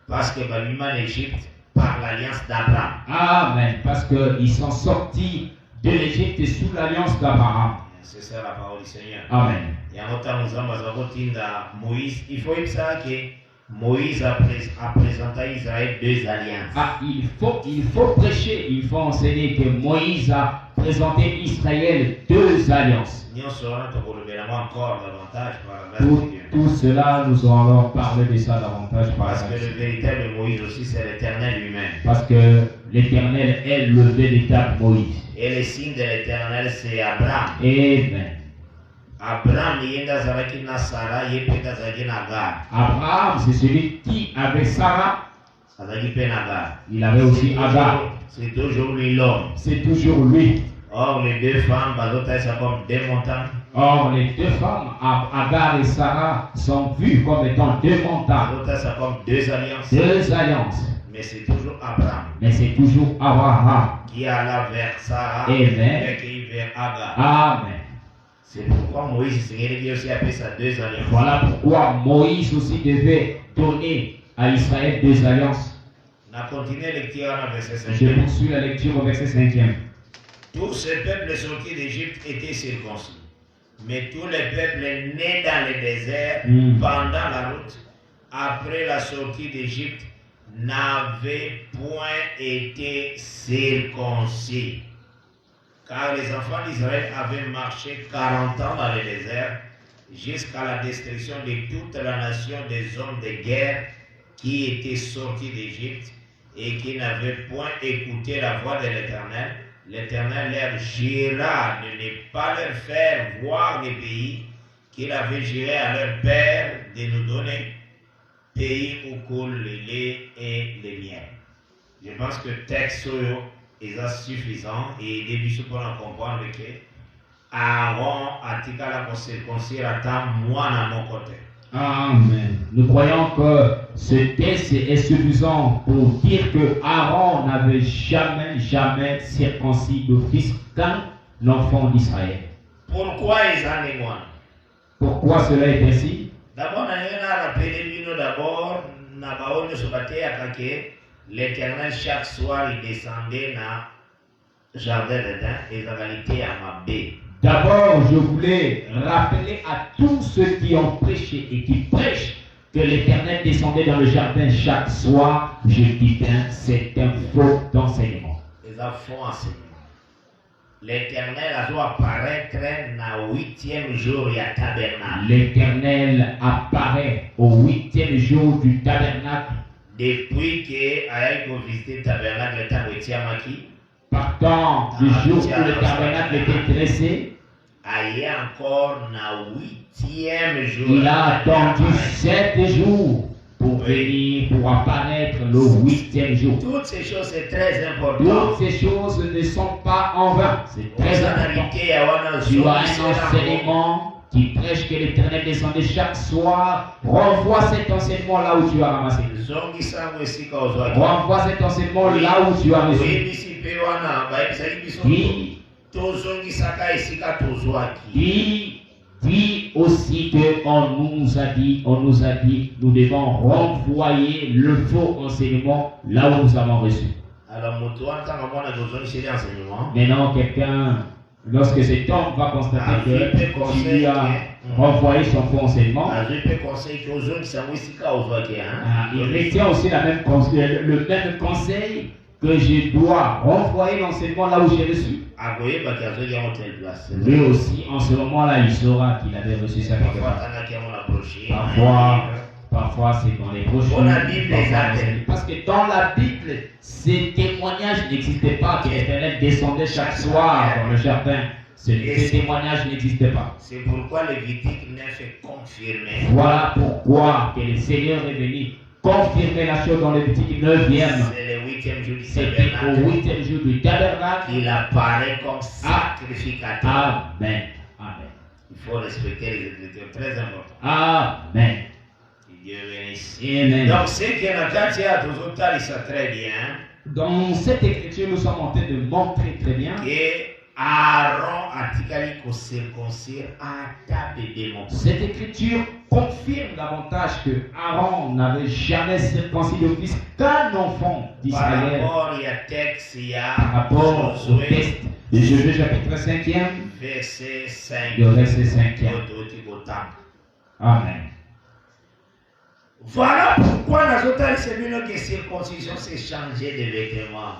Parce que Babylone l'Égypte par l'alliance d'Abraham. Amen. Parce qu'ils sont sortis de l'Égypte sous l'alliance d'Abraham. C'est ça la parole du Seigneur. Amen. Il y a longtemps, nous avons dit à Moïse, il faut savoir que Moïse a présenté à Israël deux alliances. Ah, il faut prêcher, il faut enseigner que Moïse a présenté Israël deux alliances. Nous saurons encore davantage par la grâce Pour de Dieu. tout cela, nous allons parler de ça davantage par la Parce que grâce. le véritable Moïse aussi, c'est l'Éternel lui-même. Parce que l'Éternel est le véritable Moïse. Et le signe de l'Éternel, c'est Abraham. Amen. Abraham, il y a na Sarah, il y a na Agar. Abraham, c'est celui qui avait Sarah. Il avait aussi Agar. C'est toujours lui l'homme. C'est toujours lui. Or, les deux femmes, c'est comme deux montagnes. Or, les deux femmes, Agar et Sarah, sont vues comme étant deux montagnes, C'est comme deux alliances. deux alliances. Mais c'est toujours Abraham Mais c'est toujours Abraham. qui alla vers Sarah Amen. et qui vers Agar. Amen. C'est pourquoi Moïse, le Seigneur Dieu aussi appelle ça deux alliances. Voilà pourquoi Moïse aussi devait donner à Israël deux alliances. On a continué lecture dans le verset 5. Je poursuis la lecture au verset 5e. Tous ces peuples sortis d'Égypte étaient circoncis. Mais tous les peuples nés dans le désert pendant la route, après la sortie d'Égypte, n'avaient point été circoncis. Car les enfants d'Israël avaient marché 40 ans dans le désert, jusqu'à la destruction de toute la nation des hommes de guerre qui étaient sortis d'Égypte et qui n'avaient point écouté la voix de l'Éternel. L'Éternel leur jura de ne pas leur faire voir les pays qu'il avait juré à leur père de nous donner, pays où coule le lait et le miel. Je pense que le texte est suffisant et il est pour en comprendre que Aaron a dit la circoncire à temps, moi à mon côté. Amen. Nous croyons que ce texte est suffisant pour dire que Aaron n'avait jamais circoncis le fils qu'un enfant d'Israël. Pourquoi ils en témoignent? Pourquoi cela est ainsi? D'abord, on a rappelé d'abord, l'Éternel chaque soir il descendait dans le jardin d'Éden et il était à ma baie. D'abord, je voulais rappeler à tous ceux qui ont prêché et qui prêchent que l'Éternel descendait dans le jardin chaque soir. Je dis bien, c'est un faux enseignement. Les faux enseignements. L'Éternel a dû apparaître dans le 8e jour du tabernacle. L'Éternel apparaît au 8e jour du tabernacle. Depuis qu'il a visité le tabernacle, le temps de Tiamaki, Partant du jour où le tabernacle était dressé, il encore dans le 8e jour. il a attendu 7 jours pour venir, pour apparaître le 8e jour. Toutes ces choses, c'est très important. Toutes ces choses ne sont pas en vain. C'est très important. Tu as un enseignement qui prêche que l'Éternel descendait chaque soir. Renvoie cet enseignement là où tu as ramassé. Renvoie cet enseignement là où tu as reçu. Dis aussi qu'on nous a dit, nous devons renvoyer le faux enseignement là où nous avons reçu. Maintenant, quelqu'un, lorsque cet homme va constater que tu lui as renvoyé son faux enseignement, il retient aussi le même conseil que je dois renvoyer l'enseignement là où j'ai reçu. Lui aussi, en ce moment-là, il saura qu'il avait reçu ça quelque part. Parfois c'est dans les brochures. Parce que dans la Bible, ces témoignages n'existaient pas, que l'Éternel descendait chaque soir dans le jardin. Ces témoignages n'existaient pas. C'est pourquoi Lévitique 9 est confirmé. Voilà pourquoi que le Seigneur est venu confirmer la chose dans Lévitique 9e. C'est le 8e jour du C'était tabernacle. au 8e jour du tabernacle. Il apparaît comme sacrificateur. Amen. Amen. Il faut respecter les Écritures, très important. Amen. Que Dieu bénisse. Amen. Donc, ce qui est dans toujours ça très bien. Dans cette écriture, nous sommes en train de montrer très bien Que Aaron a dit circoncire à ta bébé mon. Cette écriture confirme davantage que Aaron n'avait jamais circoncis le fils qu'un enfant d'Israël. Par rapport au texte de Josué chapitre 5e, verset 5. le verset 5e. Amen. Voilà pourquoi la totale que circoncision c'est changer de vêtements.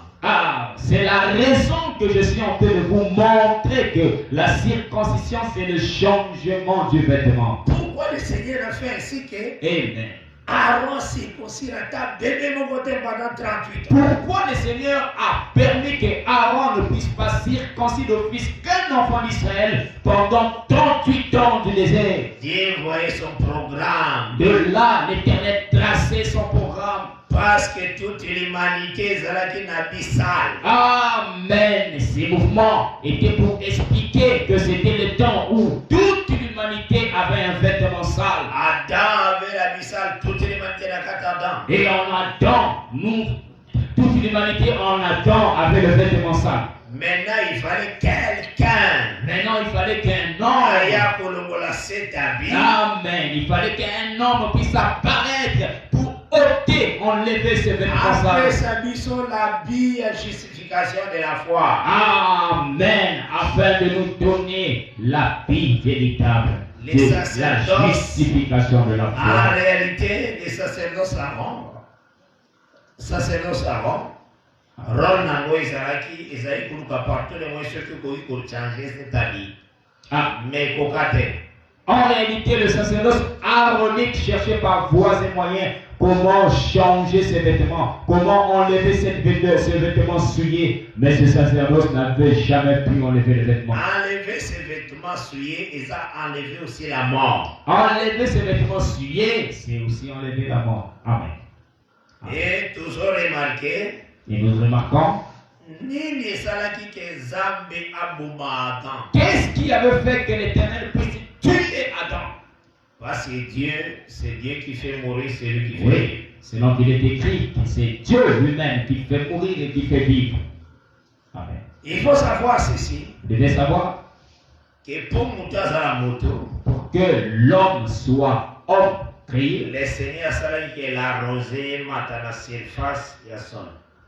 C'est la raison que je suis en train de vous montrer que la circoncision c'est le changement du vêtement. Pourquoi le Seigneur a fait ainsi que Amen. Aaron circoncis à ta bébé mon côté pendant 38 ans. Pourquoi le Seigneur a permis que Aaron ne puisse pas circoncire d'office qu'un enfant d'Israël pendant 38 ans du désert? Dieu voyait son programme. De là, l'Éternel traçait son programme. Parce que toute l'humanité est abyssale. Amen. Ces mouvements étaient pour expliquer que c'était le temps où toute l'humanité avait un vêtement sale. Adam avait l'abyssal, toute l'humanité n'a qu'à Adam. Et en Adam, toute l'humanité en Adam avait le vêtement sale. Maintenant, il fallait quelqu'un. Maintenant, il fallait qu'un homme. Amen. Il fallait qu'un homme puisse apparaître pour ôter, enlever ce vêtement sale. Après sa mission, la justification de la foi. Amen. Afin de nous donner la vie véritable. La justification de la foi. En réalité, les sacerdotes Aaron, Ron nango ezali kuluka partout les moyens ceux qui ont changer cette habit. Mais kokate. En réalité, le sacerdoce aaronique cherchait par voies et moyens comment changer ses vêtements, comment enlever ce vêtement souillé. Mais ce sacerdoce n'avait jamais pu enlever les vêtements. Enlever ces vêtements souillés, et ça enlever aussi la mort. Enlever ces vêtements souillés, c'est aussi enlever la mort. Amen. Amen. Et toujours remarqué. Et nous remarquons. Qu'est-ce qui avait fait que l'Éternel puisse tuer Adam? Parce que Dieu, c'est Dieu qui fait mourir celui qui fait vivre. Selon qu'il est écrit, c'est Dieu lui-même qui fait mourir et qui fait vivre. Amen. Il faut savoir ceci. Vous devez savoir que pour que l'homme soit homme créé, le Seigneur savait qu'il a arrosé à la surface et à son.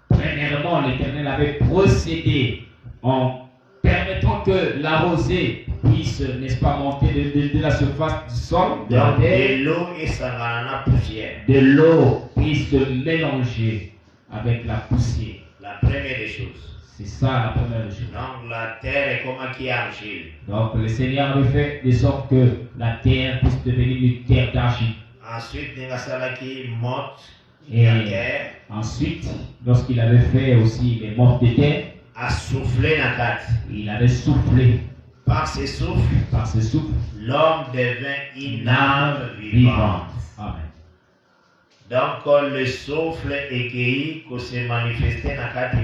Premièrement, l'Éternel avait procédé en permettant que la rosée puisse, n'est-ce pas, monter de la surface du sol, de la terre, de l'eau et sa poussière. De l'eau puisse se mélanger avec la poussière. La première des choses. C'est ça la première des choses. Donc la terre est comme qui est argile. Donc le Seigneur avait fait de sorte que la terre puisse devenir une terre d'argile. Ensuite, il y a qui monte. Et ensuite, lorsqu'il avait fait aussi les morts de terre, il avait soufflé. Par ce souffle, l'homme devint une âme vivante. Amen. Donc le souffle écueilli qui s'est manifesté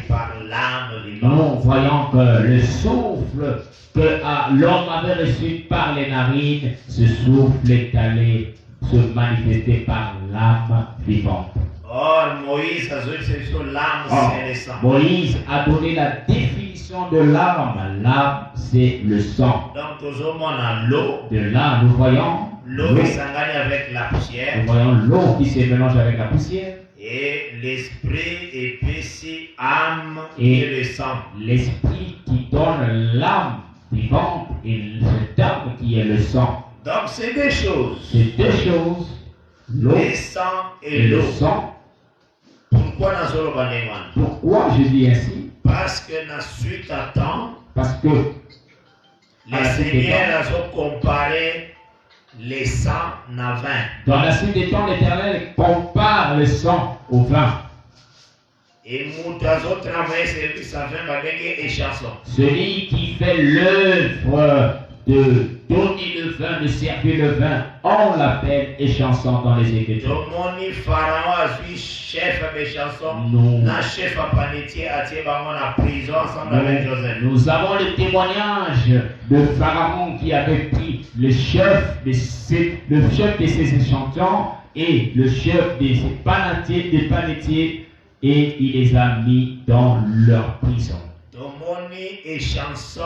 par l'âme vivante. Nous voyons que le souffle que l'homme avait reçu par les narines, ce souffle est allé se manifester par l'âme vivante. Or Moïse a dit sur l'âme c'est le sang. Moïse a donné la définition de l'âme. L'âme c'est le sang. Donc toujours on a l'eau. De là nous voyons L'eau qui s'engage avec la poussière. Nous voyons l'eau qui se mélange avec la poussière. Et l'esprit épaissit âme et le sang. L'esprit qui donne l'âme vivante et cette âme qui est le sang. Donc c'est deux choses. C'est deux choses. L'eau le sang et le l'eau. sang. Pourquoi dans le Banéman? Pourquoi je dis ainsi? Parce que dans suite à temps, Parce que les Seigneurs ont comparé les sang à vin. dans la suite des temps, l'Éternel compare le sang au vin. Et Moutazo travaille service à vin avec et chanson. Celui qui fait l'œuvre de donner le vin, de servir le vin, on l'appelle échanson dans les Écritures. Donc mon Pharaon a vu chef avec chanson. Non. Na chef à panetier a tiré la prison ensemble avec Joseph. Nous avons le témoignage de Pharaon qui avait pris le chef de ses échantillons et le chef des panetiers et il les a mis dans leur prison. Donc mon et chanson,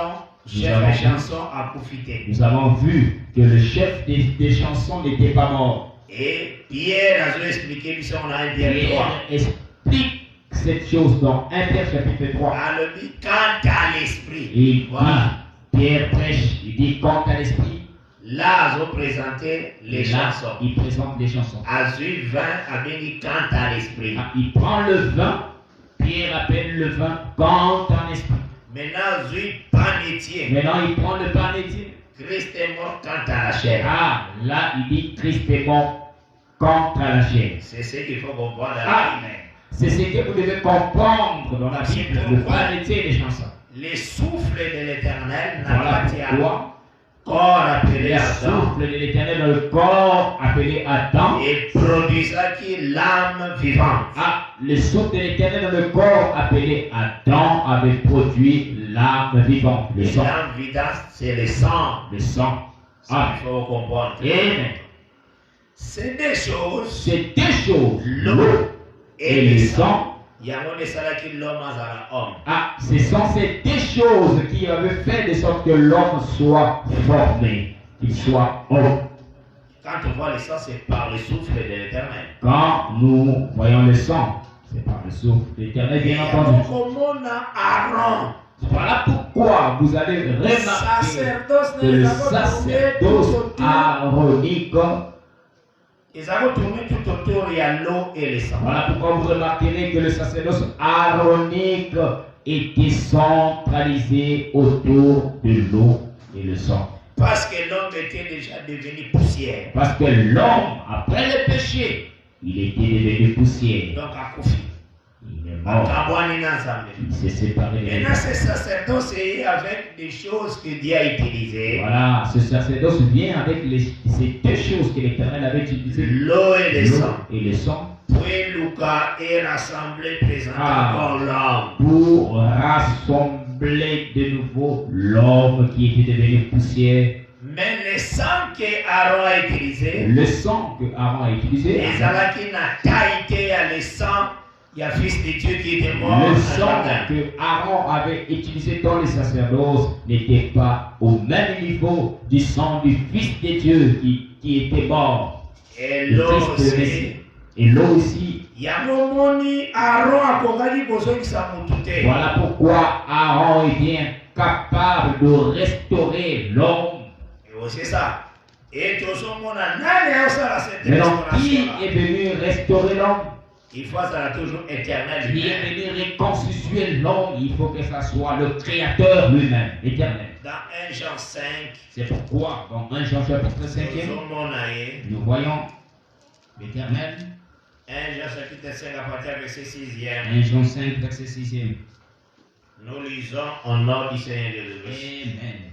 Nous chef avons et vu. chanson a profité. Nous avons vu que le chef des chansons n'était pas mort. Et Pierre a expliqué, puis on a un Pierre 3. Pierre explique cette chose dans 1 Pierre chapitre 3. À le dit, quant à l'esprit. Et il Voilà. dit, Pierre prêche, il dit quant à l'esprit. Là, ils ont présenté les Et là, chansons. il présente les chansons. Azul 20 a bien dit quant à l'esprit. Ah, il prend le vin, Pierre appelle le vin quant à l'esprit. Maintenant, Azul panetier. Maintenant, il prend le panétier. Christ est mort quant à la chair. Ah, là, il dit Christ est mort quant à la chair. C'est ce qu'il faut comprendre dans Ah. la Bible. C'est ce que vous devez comprendre dans la Bible, le panétier des chansons. Les souffles de l'éternel Voilà n'appartient à pourquoi corps appelé le Adam souffle de l'éternel dans le corps appelé Adam. et produisa qui l'âme vivante. Ah, le souffle de l'éternel dans le corps appelé Adam avait produit l'âme vivante, le Et sang. l'âme vivante, c'est le sang. Le sang. Ça, Ah, il faut comprendre. Amen. C'est des choses, C'est deux choses, l'eau et et le le sang. sang. Il y a un ça qui l'homme a homme. Ah, ce sont ces deux choses qui avaient fait de sorte que l'homme soit formé, qu'il soit homme. Quand on voit le sang, c'est par le souffle de l'éternel. Quand nous voyons le sang, c'est par le souffle de l'éternel, Et bien entendu. comme on a Aaron, Voilà pourquoi vous allez remarquer sacerdoce, que le sacerdoce aaronique, ils ont tourné tout autour, il y a l'eau et le sang. voilà pourquoi vous remarquerez que le sacerdoce aaronique était centralisé autour de l'eau et le sang. Parce que l'homme était déjà devenu poussière. Parce que l'homme, après le péché, il était devenu poussière. Donc à Kofi. Il est À mort. Kabouani Nazambe. Il s'est séparé de Maintenant, Dieu. ce sacerdoce est avec des choses que Dieu a utilisées. Voilà, ce sacerdoce vient avec ces deux choses que l'Éternel avait utilisées. L'eau et le sang. Et le sang. Puis Lucas est rassemblé, présenté Ah. encore l'homme. Pour rassembler de nouveau l'homme qui était devenu poussière. Mais le sang que Aaron a utilisé, Le sang que Aaron a utilisé, les Alaki n'a pas été à le sang, il y a fils de Dieu qui était mort. le en sang jardin. que Aaron avait utilisé dans les sacerdoces n'était pas au même niveau du sang du Fils de Dieu qui était mort. Et Le l'eau Christ, le Messie. aussi. Et l'eau aussi. Il y a un moment où Aaron a commencé besoin que ça monte. Voilà pourquoi Aaron est bien capable de restaurer l'homme. Et aussi ça. Et tout ce monde a n'allé à cette Maintenant, qui restauration. est venu restaurer l'homme? Il faut ça toujours éternel. Qui est venu reconstituer l'homme? Il faut que ça soit le Créateur lui-même, éternel. Dans 1 Jean 5, C'est pourquoi, dans 1 Jean chapitre 5, tout le monde a eu. nous voyons l'éternel. 1 Jean chapitre 5 à partir du verset 6e. 1 Jean 5, verset 6e. Nous lisons au nom du Seigneur Jésus. Amen.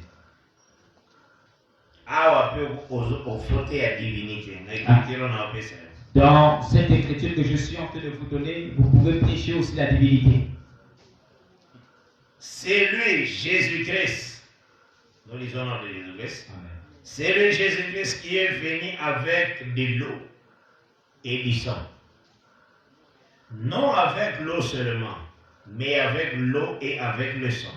Ah, on peut au frotter à divinité. Nous écrivons dans le Dans cette écriture que je suis en train de vous donner, vous pouvez prêcher aussi la divinité. C'est lui, Jésus-Christ. Nous lisons le nom de Jésus-Christ. C'est lui, Jésus-Christ, qui est venu avec de l'eau et du sang. Non avec l'eau seulement, mais avec l'eau et avec le sang.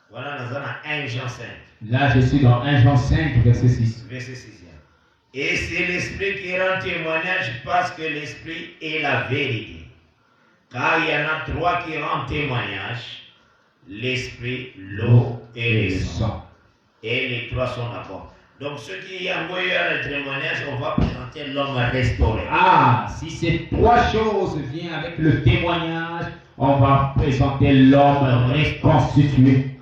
Voilà, nous sommes à 1 Jean 5. Là, je suis dans 1 Jean 5, verset 6. Verset 6. Et c'est l'Esprit qui rend témoignage parce que l'Esprit est la vérité. Car il y en a trois qui rendent témoignage. L'Esprit, l'eau et le sang. Et les trois sont d'accord. Donc ceux qui envoient le témoignage, on va présenter l'homme restauré. Ah, si ces trois choses viennent avec le témoignage, on va présenter l'homme reconstitué.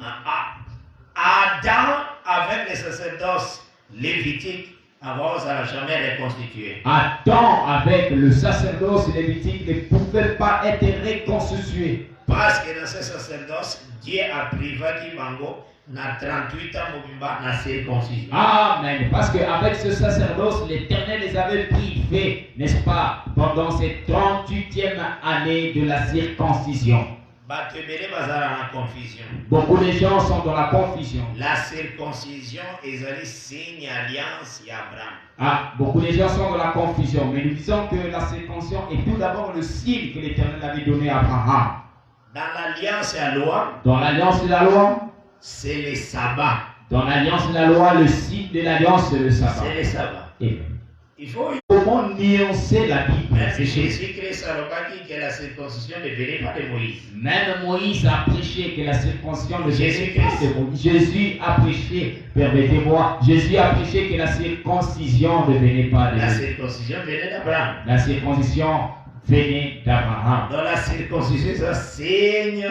Adam, avec les sacerdoces lévitiques, avant, ça n'a jamais reconstitué. Adam, avec le sacerdoce lévitique, ne pouvait pas être reconstitué. Parce que dans ce sacerdoce, Dieu a privé Bango, na 38 ans, Mobimba, na circoncision. Amen. Parce qu'avec ce sacerdoce, l'Éternel les avait privés, n'est-ce pas, pendant cette 38e année de la circoncision. Beaucoup de gens sont dans la confusion. La circoncision est un signe alliance d'Abraham. Ah, beaucoup de gens sont dans la confusion, mais nous disons que la circoncision est tout d'abord le signe que l'Éternel avait donné à Abraham. Dans l'alliance et la loi, dans l'alliance de la loi, c'est le sabbat. Dans l'alliance de la loi, le signe de l'alliance, c'est le sabbat. C'est le sabbat. Et il faut comment nuancer la Bible? C'est Jésus-Christ a dit que la circoncision ne venait pas de Moïse. Même Moïse a prêché que la circoncision ne venait pas de Moïse. Jésus a prêché, permettez-moi, Jésus a prêché que la circoncision ne venait pas de Moïse. La circoncision venait d'Abraham. La circoncision venait d'Abraham. Dans la circoncision, ça signe,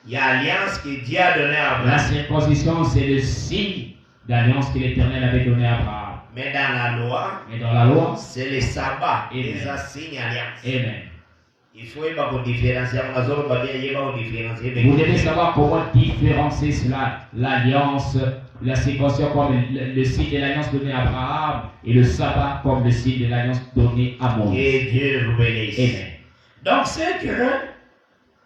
il y a alliance que Dieu a donnée à Abraham. La circoncision, c'est le signe d'alliance que l'Éternel avait donné à Abraham. Mais dans la loi, c'est le sabbat et les signes alliance. Amen. Il faut différencier. Vous devez savoir comment différencier cela, l'alliance, la circoncision comme le signe de l'alliance donné à Abraham et le sabbat comme le signe de l'alliance donné à Moïse. Et Dieu vous bénisse. Amen. Donc c'est que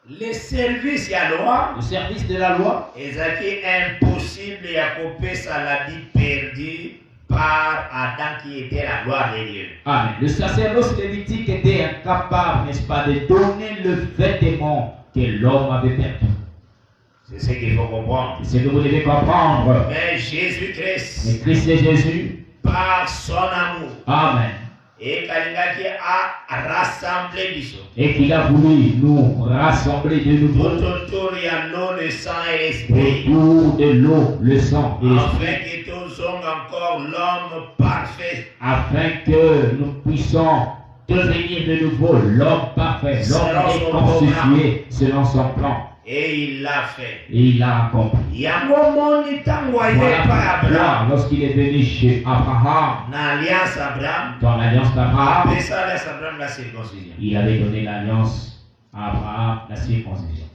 le service à la loi, le service de la loi, est impossible à couper ça la vie perdue par Adam qui était la gloire de Dieu. Amen. Le sacerdoce lévitique était incapable, n'est-ce pas, de donner le vêtement que l'homme avait perdu. C'est ce qu'il faut comprendre. C'est ce que vous devez comprendre. Mais Jésus-Christ, mais Christ et Jésus, par son amour, Amen, et qui a rassemblé Bisso, et qu'il a voulu nous rassembler de nouveau autour il y a l'eau, le sang et l'esprit, autour de l'eau, le sang et l'esprit, afin que tous sommes encore l'homme parfait, afin que nous puissions devenir de nouveau l'homme parfait, l'homme reconstitué selon son plan. Et il l'a fait. Et il l'a accompli. Il y a un moment où il est envoyé par Abraham. Lorsqu'il est venu chez Abraham, dans l'alliance Abraham, dans l'alliance d'Abraham, après ça, Abraham la circoncision. Il avait donné l'alliance à Abraham, la circoncision.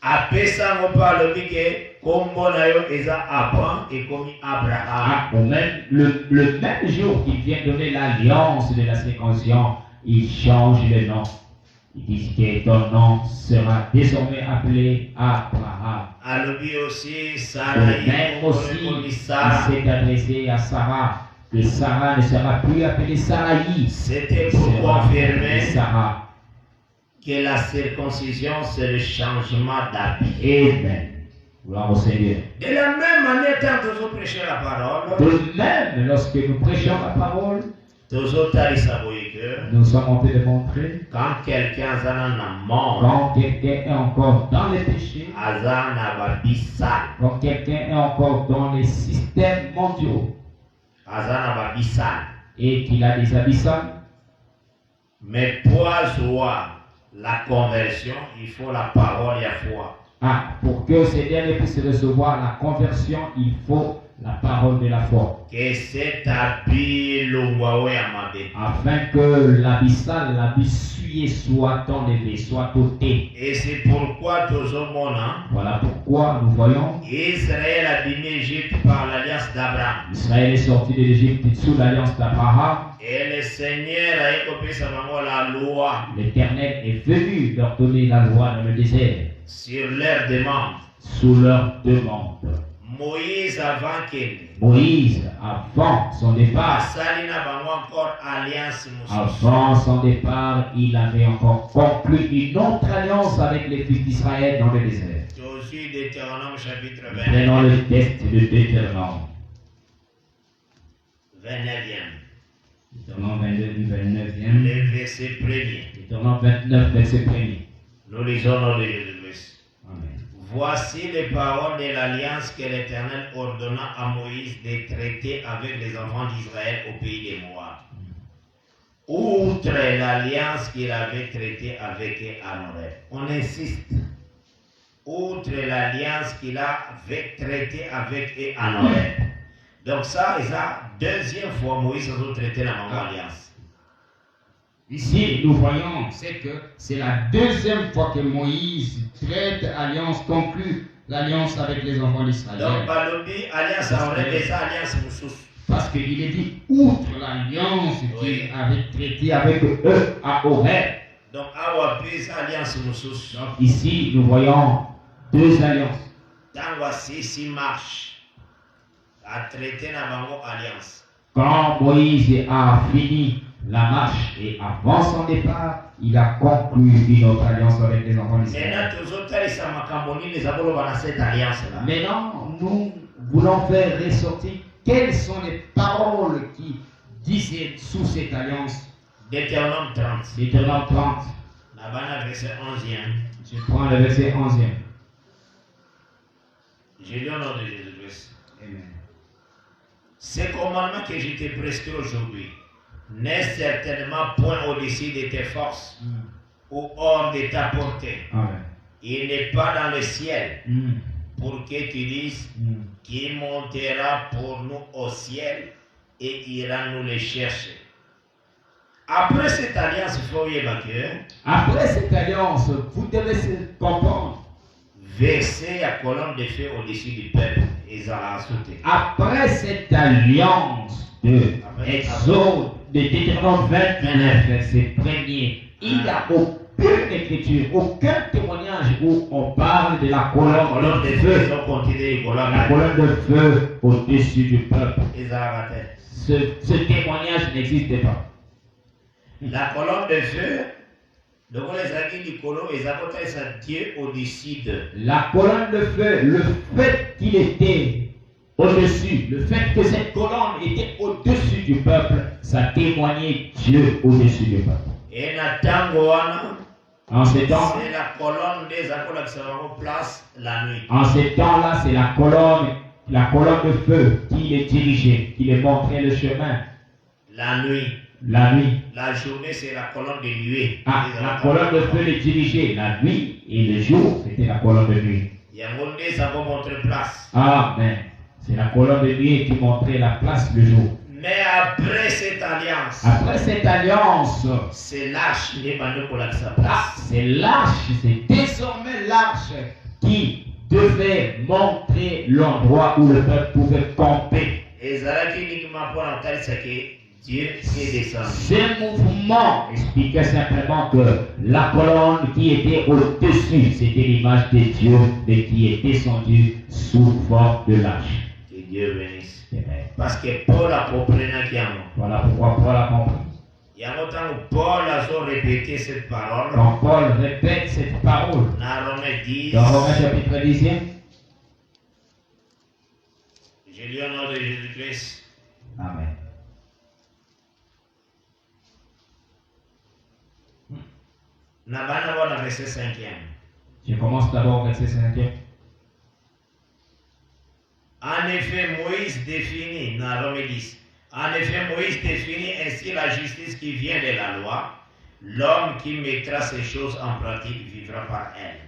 Après ça, on parle de que comme Abraham et comme Abraham. Ah, le même jour qu'il vient donner l'alliance de la circoncision, il change le nom. Il dit que ton nom sera désormais appelé Abraham. Même aussi, il s'est adressé à Sarah, que Sarah ne sera plus appelée Sarai. C'était pour confirmer Sarah. Que la circoncision, c'est le changement d'habit. Amen. Gloire au Seigneur. De la même manière, quand nous prêchons la parole, de même, lorsque nous prêchons la parole, nous sommes en train de montrer quand quelqu'un est encore dans les péchés, quand quelqu'un est encore dans les systèmes mondiaux et qu'il a des abyssales, mais pour la conversion, il faut la parole et la foi. Ah, pour que ces derniers puissent recevoir la conversion, il faut la parole de la foi. Que cet habit afin que l'abyssal, l'abyssué soit enlevé, soit ôté. Et c'est pourquoi voilà pourquoi nous voyons Israël a bimé Égypte par l'alliance d'Abraham. Israël est sorti de l'Égypte sous l'alliance d'Abraham. Et Et le Seigneur a écopé sa maman la loi L'Éternel est venu leur donner la loi dans le désert, sur leur demande. sous leur demande. Moïse avant qu'il Moïse, avant son départ, Salina bango encore alliance mosusu. avant son départ, il avait encore conclu une autre alliance avec les fils d'Israël dans le désert. Josué Deutéronome chapitre Prenons 20, le texte de Deutéronome. 29e. Deutéronome 22 du 29e. Le verset premier. Deutéronome 29, verset 1er. Nous lisons au nom de Jésus-Christ. Amen. Voici les paroles de l'alliance que l'Éternel ordonna à Moïse de traiter avec les enfants d'Israël au pays des Moab. Outre l'alliance qu'il avait traitée avec eux à Horeb. On insiste. Outre l'alliance qu'il avait traitée avec eux à Horeb. Donc ça, c'est la deuxième fois Moïse a traité la même alliance. Ici, nous voyons, c'est que c'est la deuxième fois que Moïse traite alliance, conclut l'alliance avec les enfants Donc, d'Israël. Balobi, alliance à Horeb et ça, alliance Moussous. Parce qu'il est dit, outre l'alliance Oui. qu'il avait traitée Avec eux à Horeb. Donc, Awa puis alliance Moussous. Donc ici, nous voyons deux alliances. Tant voici si marche à traiter la bango alliance. Quand Moïse a fini la marche et avant son départ, il a conclu une autre alliance avec les enfants d'Israël. Maintenant, tous autres, ils sont macamboni, les abolo dans cette alliance-là. Maintenant, nous voulons faire ressortir quelles sont les paroles qui disaient sous cette alliance. Deutéronome 30. Deutéronome 30. Là-bas, verset 11e. Je prends le verset 11e. Je lis au nom de Jésus-Christ. Amen. Ces commandements que je t'ai prescrits aujourd'hui n'est certainement point au-dessus de tes forces ou hors de ta portée. Amen. Il n'est pas dans le ciel Mm. pour que tu dises Mm. qui montera pour nous au ciel et ira nous les chercher. Après cette alliance, il faut y évacuer. Après cette alliance, vous devez se comprendre. Verser la colonne de feu au-dessus du peuple. Ils ont ajouté. Après cette alliance de Exode, de Deutéronome 29, verset 1er, il n'y a aucune écriture, aucun témoignage où on parle de la La colonne colonne de de feu, feu. ils ont continué. La colonne de feu au-dessus du peuple. Ils ont arrêté. Ce témoignage n'existe pas. La colonne de feu, donc les amis du colon, ils apportent ça Dieu au-dessus d'eux. La colonne de feu, le fait qu'il était au-dessus, le fait que cette colonne était au-dessus du peuple, ça témoignait Dieu au-dessus du peuple. Et Nathan Goana, En ces temps, c'est la colonne des accords qui se place la nuit. en ces temps-là, c'est la colonne de feu qui les dirigeait, qui les montrait le chemin. La nuit. La nuit. La journée, c'est la colonne de nuée. Ah, la colonne de feu les dirigeait la nuit et le jour, c'était la colonne de nuit. Il y a un monde, ça va montrer place. Amen. C'est la colonne de nuit qui montrait la place le jour. Mais après cette alliance, Après cette alliance, c'est l'arche les bandits pour la sa ah, place. c'est l'arche, c'est désormais l'arche qui devait montrer l'endroit où le peuple pouvait camper. Et Zara qui dit pour l'entendre, c'est que Dieu est descendu. Ce mouvement expliquait simplement que la colonne qui était au-dessus, c'était l'image de Dieu, mais qui est descendue sous forme de l'arche. Que Dieu bénisse. Amen. Parce que Paul a compris qu'il y a un Voilà pourquoi Paul a compris. Il y a longtemps où Paul a répété cette parole. Quand Paul répète cette parole, Dans Romains 10, dans Romains chapitre 10, je lis au nom de Jésus-Christ. Amen. Nabana va dans verset 5e. Je commence d'abord au verset 5e. En effet, Moïse définit, dans Romains 10, en effet, Moïse définit ainsi la justice qui vient de la loi. L'homme qui mettra ces choses en pratique vivra par elle.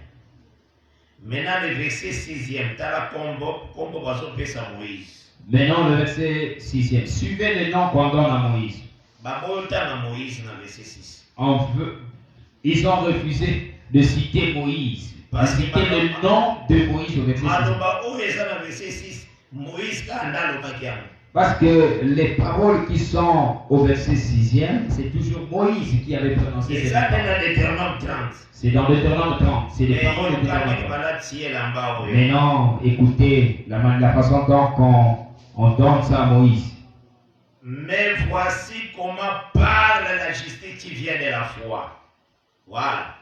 Maintenant, le verset 6e, tu as la combo baso pesa Moïse. Maintenant, le verset 6e. Suivez les noms qu'on donne à Moïse. Babota na Moïse dans verset 6. Ils ont refusé de citer Moïse. De citer le nom de Moïse au verset 6. Maloba oyo eza na verset 6, Moïse ka anda alobaki yango. Parce que les paroles qui sont au verset 6e, c'est toujours Moïse qui avait prononcé Et ces ça, paroles. dans Deutéronome 30. C'est dans Deutéronome 30. C'est les Mais paroles de il y a Deutéronome des 30. malades si elle en bas, oui. Mais non, écoutez, la façon dont on donne ça à Moïse. Mais voici comment parle la justice qui vient de la foi. Voilà.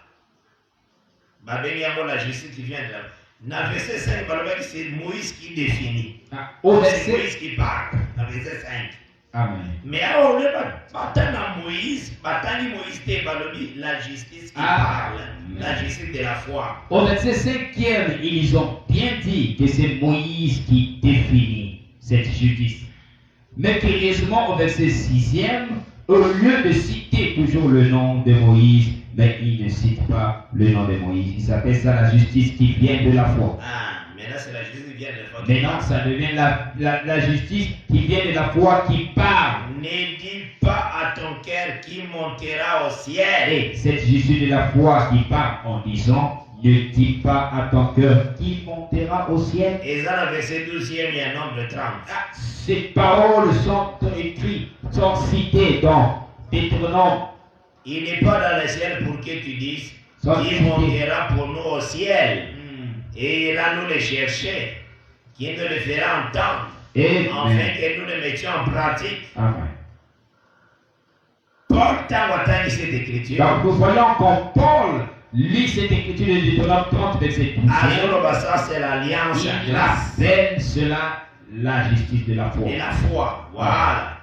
La justice qui vient de la foi. Dans le verset 5, c'est Moïse qui définit. Au C'est verset... Moïse qui parle. Dans le verset 5. Amen. Mais alors, on ne pas dans Moïse, la justice qui parle. La justice de la foi. Au verset 5e, ils ont bien dit que c'est Moïse qui définit cette justice. Mais curieusement, au verset 6e, au lieu de citer toujours le nom de Moïse, mais il ne cite pas le nom de Moïse. Il s'appelle ça la justice qui vient de la foi. Ah, maintenant c'est la justice qui vient de la foi. Maintenant, ça devient la justice qui vient de la foi qui parle. Ne dis pas à ton cœur qui montera au ciel. Et cette justice de la foi qui parle en disant, ne dis pas à ton cœur qui montera au ciel. Et dans le verset 12e, il y a un nombre 30. Ces paroles sont écrites, sont citées dans Deutéronome. Il n'est pas dans le ciel pour que tu dises Sont qu'il cités. montera pour nous au ciel. Et il ira nous les chercher, qui nous les fera entendre, Et afin que nous les mettions en pratique. Amen. Paul t'a entendu cette écriture. Donc nous voyons quand Paul lit cette écriture de Deutéronome 30, verset 12. Alors, ça c'est l'alliance en Il grâce appelle cela la justice de la foi. et la foi. Voilà.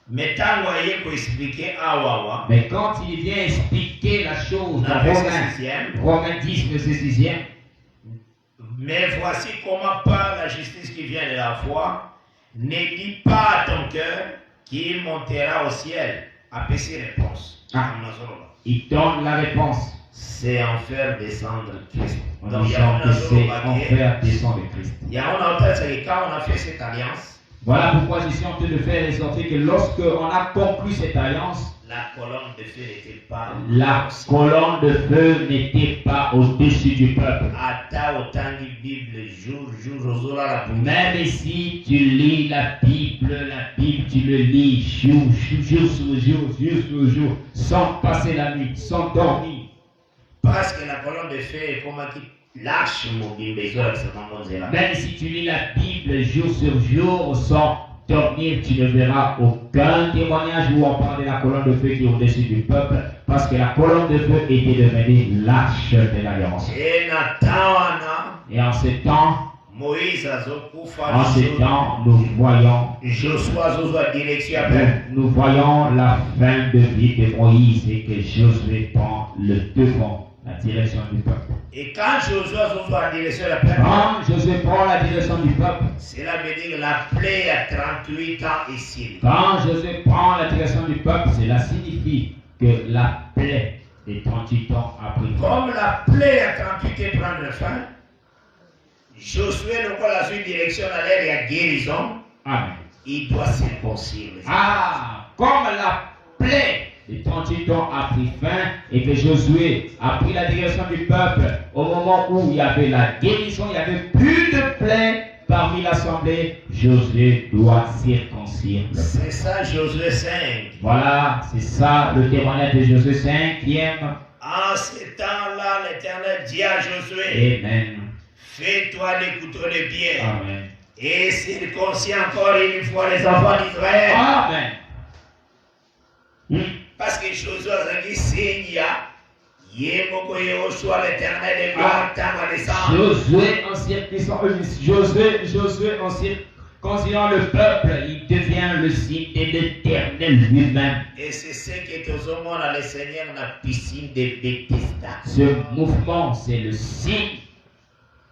Mais t'as envoyé pour expliquer à Wawa. Mais quand il vient expliquer la chose dans Dans le verset 6e. Romains 10, verset 6e, Mais voici comment parle la justice qui vient de la foi. Ne dis pas à ton cœur qu'il montera au ciel. Après ces réponses. il donne la réponse C'est en faire descendre Christ. en Donc il y a disant un que c'est autre en faire descendre Christ. Il y a un autre, c'est que quand on a fait cette alliance, Voilà pourquoi je suis en train de faire ressortir que lorsque on a conclu cette alliance, la colonne de feu n'était pas la colonne de feu n'était pas au-dessus du peuple. Ata autant de Bible, jour, la Même si tu lis la Bible, tu le lis jour sur jour, sans passer la nuit, sans dormir. Parce que la colonne de feu est comme qui lâche mon Bible, Même si tu lis la Bible jour sur jour, sans dormir, tu ne verras aucun témoignage où on parle de la colonne de feu qui est au-dessus du peuple, parce que la colonne de feu était devenue l'arche de l'alliance. Et Nathan, Et en ce temps, Moïse a En ce temps, nous voyons, Joshua direction après. nous voyons la fin de vie de Moïse et que Josué prend le devant, la direction du peuple. Et quand Joshua direction après, Quand Josué prend la direction du peuple, cela veut dire que la plaie à 38 ans ici. quand Josué prend la direction du peuple, cela signifie que la plaie des 38 ans a pris fin. Comme la plaie à 38 ans prendre fin, Josué, le la suite direction à l'air et à guérison, Amen. il doit circoncire. Comme la plaie des 38 ans a pris fin et que Josué a pris la direction du peuple au moment où il y avait la guérison, il n'y avait plus de plaie parmi l'assemblée, Josué doit circoncire le peuple. C'est ça Josué 5. Voilà, c'est ça le témoignage de Josué 5e. En ce temps-là, l'Éternel dit à Josué, Amen. fais-toi des couteaux de pierre Amen. et circoncis encore une fois les enfants d'Israël. Amen. Parce que Josué a dit, Seigneur, Yemoko Yehoshua, l'Éternel est gloire, tant à descendre. Josué en circoncisant le peuple, il devient le signe de l'Éternel lui-même. Et c'est ce qui est au monde à le Seigneur dans la piscine de Bethesda. Ce mouvement, c'est le signe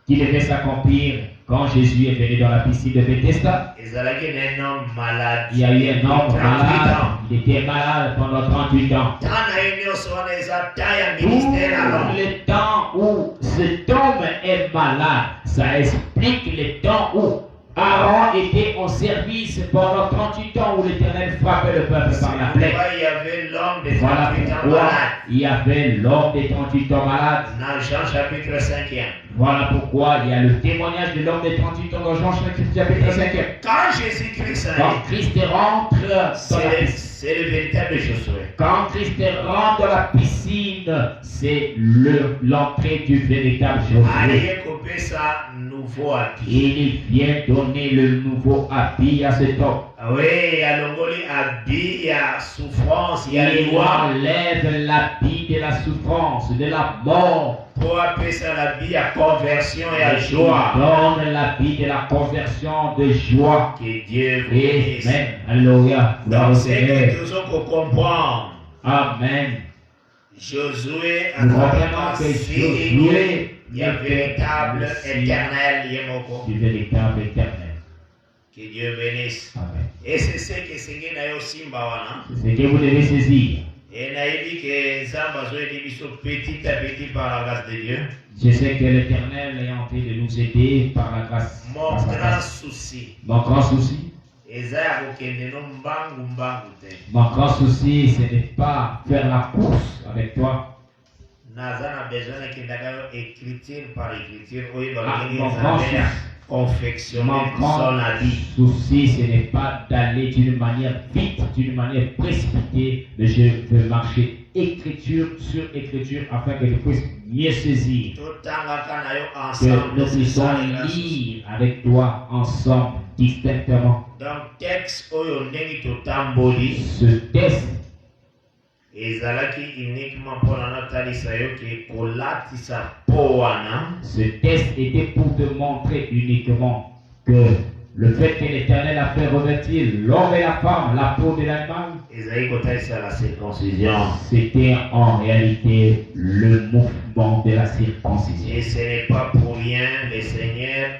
qui devait s'accomplir quand Jésus est venu dans la piscine de Bethesda. Il y a eu un homme malade. Il y a eu un homme 38 malade, ans. il était malade pendant 38 ans. Dans la réunion sur les attaques Tout ministère alors. le temps où cet homme est malade, ça explique le temps où Aaron était en service pendant 38 ans où l'Éternel frappait le peuple par la plaie. Il y avait l'homme de Voilà 38 ans pourquoi malade. il y avait l'homme des 38 ans malade. Dans Jean chapitre 5e. Voilà pourquoi il y a le témoignage de l'homme des 38 ans dans Jean chapitre 5. Quand Jésus-Christ Quand arrive, Christ rentre dans la piscine, c'est le véritable Josué. quand Christ rentre dans la piscine, c'est l'entrée du véritable Josué. Allez couper ça nouveau habit. Il vient donner le nouveau habit à cet homme. Oui, il y a l'ongoli habit, il y a souffrance, il y a les Il lois. enlève l'habit de la souffrance, de la mort. Pour appeler ça l'habit à conversion et à Il joie. donne l'habit de la conversion, de joie. Que Dieu vous bénisse. Amen. Alléluia. Gloire au Donc c'est Seigneur. que toujours pour comprendre. Amen. Josué, à Nous travers comprenons un que signe, Josué il y a véritable éternel Yemoko. du véritable éternel. Que Dieu bénisse. Amen. Et c'est ce que Seigneur n'a eu Simba wana. C'est ce que vous devez saisir. Et n'a dit que Zamba soit dit petit à petit par la grâce de Dieu. Je sais que l'Éternel est en train de nous aider par la grâce. Mon par sa grand grâce. souci. Mon grand souci, Ezaya kokende no mbangu mbangu te. mon grand souci, ce n'est pas faire la course avec toi. Naza na besoin de kindagayo écriture par écriture. Oui, Ah, dans mon grand souci. confectionner Mon son grand habit. souci, ce n'est pas d'aller d'une manière vite, d'une manière précipitée, mais je veux marcher écriture sur écriture afin que je puisse mieux saisir. Totangaka na yo Que ensemble. nous c'est puissions ça, les grâces. lire avec toi ensemble, distinctement. Donc texte oyo ndenge totamboli Ce texte ezalaki uniquement mpona natalisa yo ke kolatisa mpo wana Ce test était pour te montrer uniquement que le fait que l'Éternel a fait revêtir l'homme et la femme, la peau de l'animal, ezali kotalisa la circoncision. c'était en réalité le mouvement de la circoncision. Et ce n'est pas pour rien le Seigneur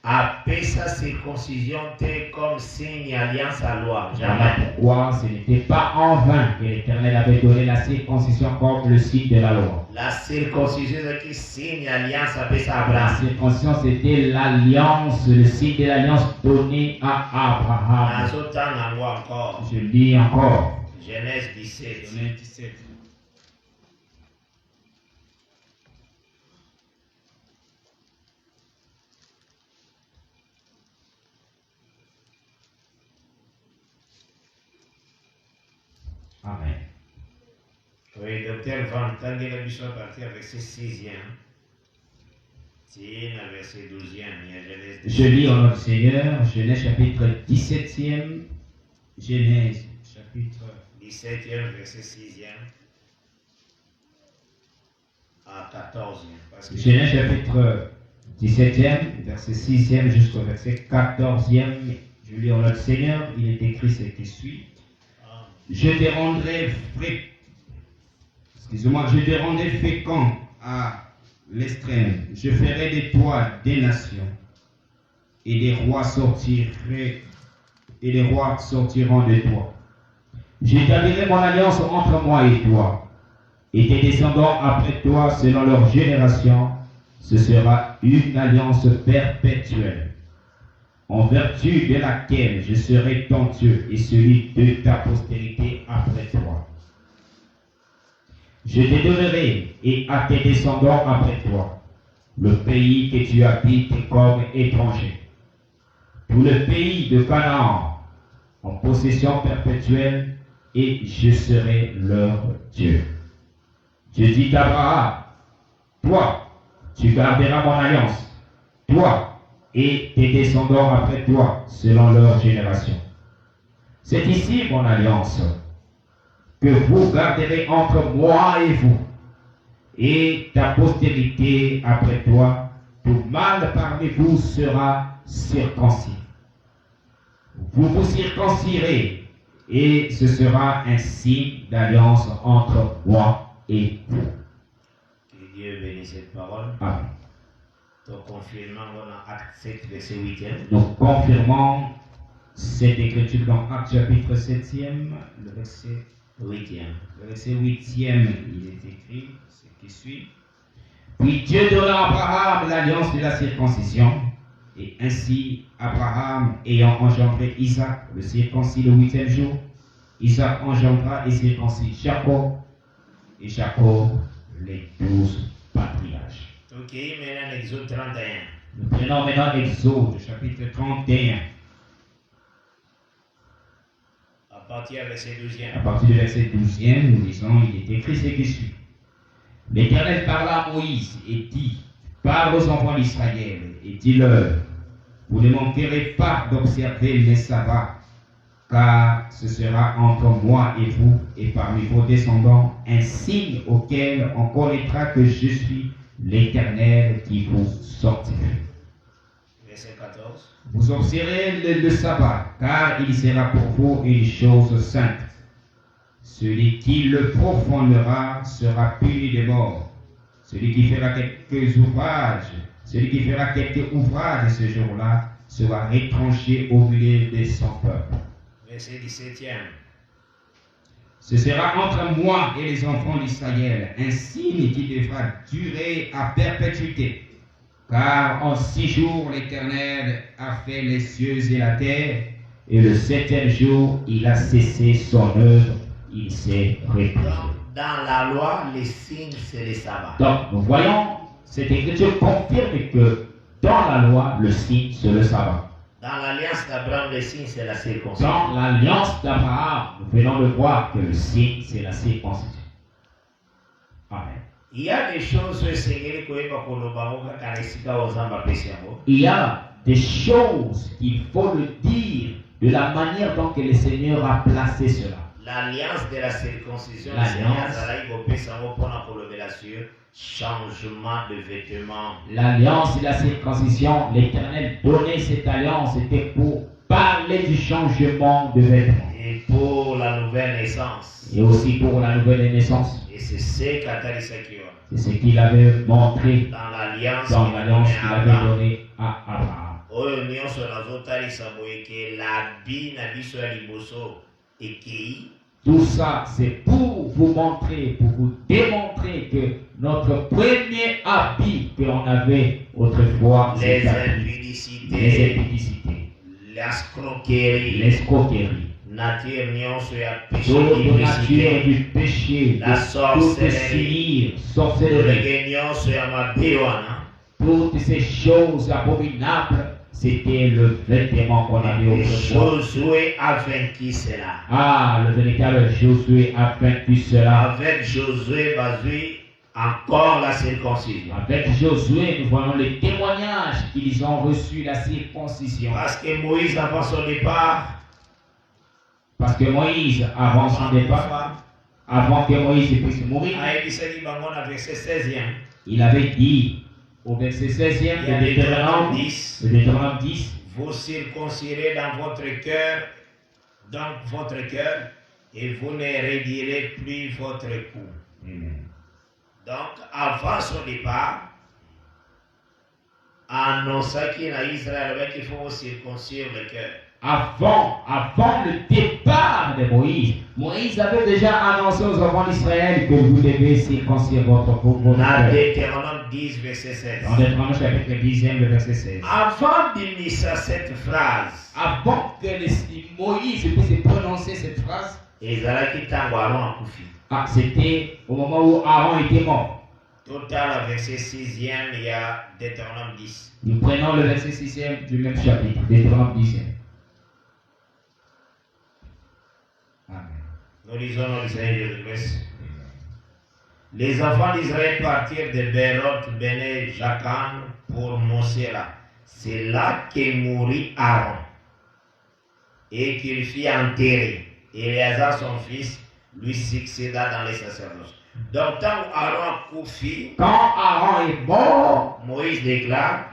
appelle sa circoncision comme signe alliance à loi. Voilà Jamais. pourquoi ce n'était pas en vain que l'Éternel avait donné la circoncision comme le signe de la loi. La circoncision c'est qui signe alliance appelle ça La Abraham. circoncision, c'était l'alliance, le signe de l'alliance donné à Abraham. Nazotanga yango encore. Je lis encore. Genèse 17. Genèse 17. Amen. Oui, docteur Van Tangela Bishop à partir verset 6e. Tiens, verset 12e. Il y a Genèse Je lis au nom du Seigneur, Genèse chapitre 17e, Genèse chapitre 17e, verset 6e. À 14e. Parce que Genèse chapitre 17e, verset 6e jusqu'au verset 14e. Je lis au nom du Seigneur, il est écrit ce qui suit. Je te rendrai je te rendrai fécond à l'extrême. Je ferai de toi des nations, et des rois sortiront de toi. J'établirai mon alliance entre moi et toi, et tes descendants après toi selon leur génération. Ce sera une alliance perpétuelle, en vertu de laquelle je serai ton Dieu et celui de ta postérité après toi. Je te donnerai et à tes descendants après toi le pays que tu habites comme étranger, tout le pays de Canaan en possession perpétuelle, et je serai leur Dieu. Dieu dit à Abraham, toi, tu garderas mon alliance, toi et tes descendants après toi, selon leur génération. C'est ici mon alliance, que vous garderez entre moi et vous, et ta postérité après toi. Tout mâle parmi vous sera circoncis. Vous vous circoncirez, et ce sera un signe d'alliance entre moi et vous. que Dieu bénisse cette parole. Amen. Donc, confirmant, on a acte 7, verset 8e. Nous confirmons cette écriture dans Actes chapitre 7e, le verset 8e. Le verset 8e, il est écrit ce qui suit. Puis Dieu donna à Abraham l'alliance de la circoncision, et ainsi Abraham, ayant engendré Isaac, le circoncis le 8e jour, Isaac engendra et circoncit Jacob, et Jacob les 12 patriarches. Ok, maintenant Exode 31. Nous prenons maintenant Exode, chapitre 31, À partir du verset 12e. à partir du verset 12e, nous lisons, il est écrit ce qui suit. L'Éternel parla à Moïse et dit, parle aux enfants d'Israël et dis-leur, vous ne manquerez pas d'observer mes sabbats, car ce sera entre moi et vous et parmi vos descendants un signe auquel on connaîtra que je suis l'Éternel qui vous sortifie. Verset 14. Vous observerez le sabbat, car il sera pour vous une chose sainte. Celui qui le profanera sera puni de mort. Celui qui fera quelques ouvrages ce jour-là sera retranché au milieu de son peuple. Verset 17e. Ce sera entre moi et les enfants d'Israël un signe qui devra durer à perpétuité. Car en 6 jours l'Éternel a fait les cieux et la terre, et le 7e jour il a cessé son œuvre, il s'est reposé. Dans la loi, les signes, c'est les sabbats. Donc nous voyons, cette écriture confirme que dans la loi, le signe c'est le sabbat. Dans l'alliance d'Abraham, les signes, c'est la circoncision. Dans l'alliance d'Abraham, nous venons de voir que le signe c'est la circoncision. Amen. Il y a des choses, Seigneur, Il y a des choses qu'il faut le dire de la manière dont que le Seigneur a placé cela. l'alliance de la circoncision, changement de vêtements. L'alliance de la circoncision, l'Éternel donnait cette alliance, c'était pour parler du changement de vêtements. Et pour la nouvelle naissance. Et aussi pour la nouvelle naissance. Et c'est ce qu'Atarisakiwa. C'est ce qu'il avait montré dans l'alliance qu'il avait donnée à Abraham. Oyo nyonso nazotalisa boye ke labi na biso ya liboso ekei. Tout ça, c'est pour vous montrer, pour vous démontrer que notre premier habit que l'on avait autrefois, les impudicités, l'escroquerie, nature nyonso ya toute nature du péché, la sorcellerie, toutes ces choses abominables. C'était le vêtement qu'on avait autrefois. Josué a vaincu cela. Ah, le véritable Josué a vaincu cela. Avec Josué, basé encore la circoncision. Avec Josué, nous voyons les témoignages qu'ils ont reçu la circoncision. Parce que Moïse, avant son départ, avant que Moïse puisse mourir, il avait dit au verset 16e de Deutéronome 10, vous circoncirez dans votre cœur, et vous ne raidirez plus votre cou. Donc, avant son départ, annonça qu'il a Israël qu'il faut circoncire le cœur. Avant le départ de Moïse, Moïse avait déjà annoncé aux enfants d'Israël que vous devez circoncire votre cœur. Dans Deutéronome 10, verset 16. Dans Deutéronome chapitre 10, verset 16. Avant d'initier cette phrase, avant que Moïse puisse prononcer cette phrase, c'était au moment où Aaron était mort. Total, verset 6e, il y a Deutéronome 10. Nous prenons le verset 6e du même chapitre, Deutéronome 10e. Amen. Nous lisons dans Isaïe de les enfants d'Israël partirent de Béroth, Béné, Jacan pour Mosera. C'est là que mourut Aaron et qu'il fit enterrer. Et Éléazar, son fils, lui succéda dans les sacerdoces. Donc, quand Aaron est mort, Moïse déclare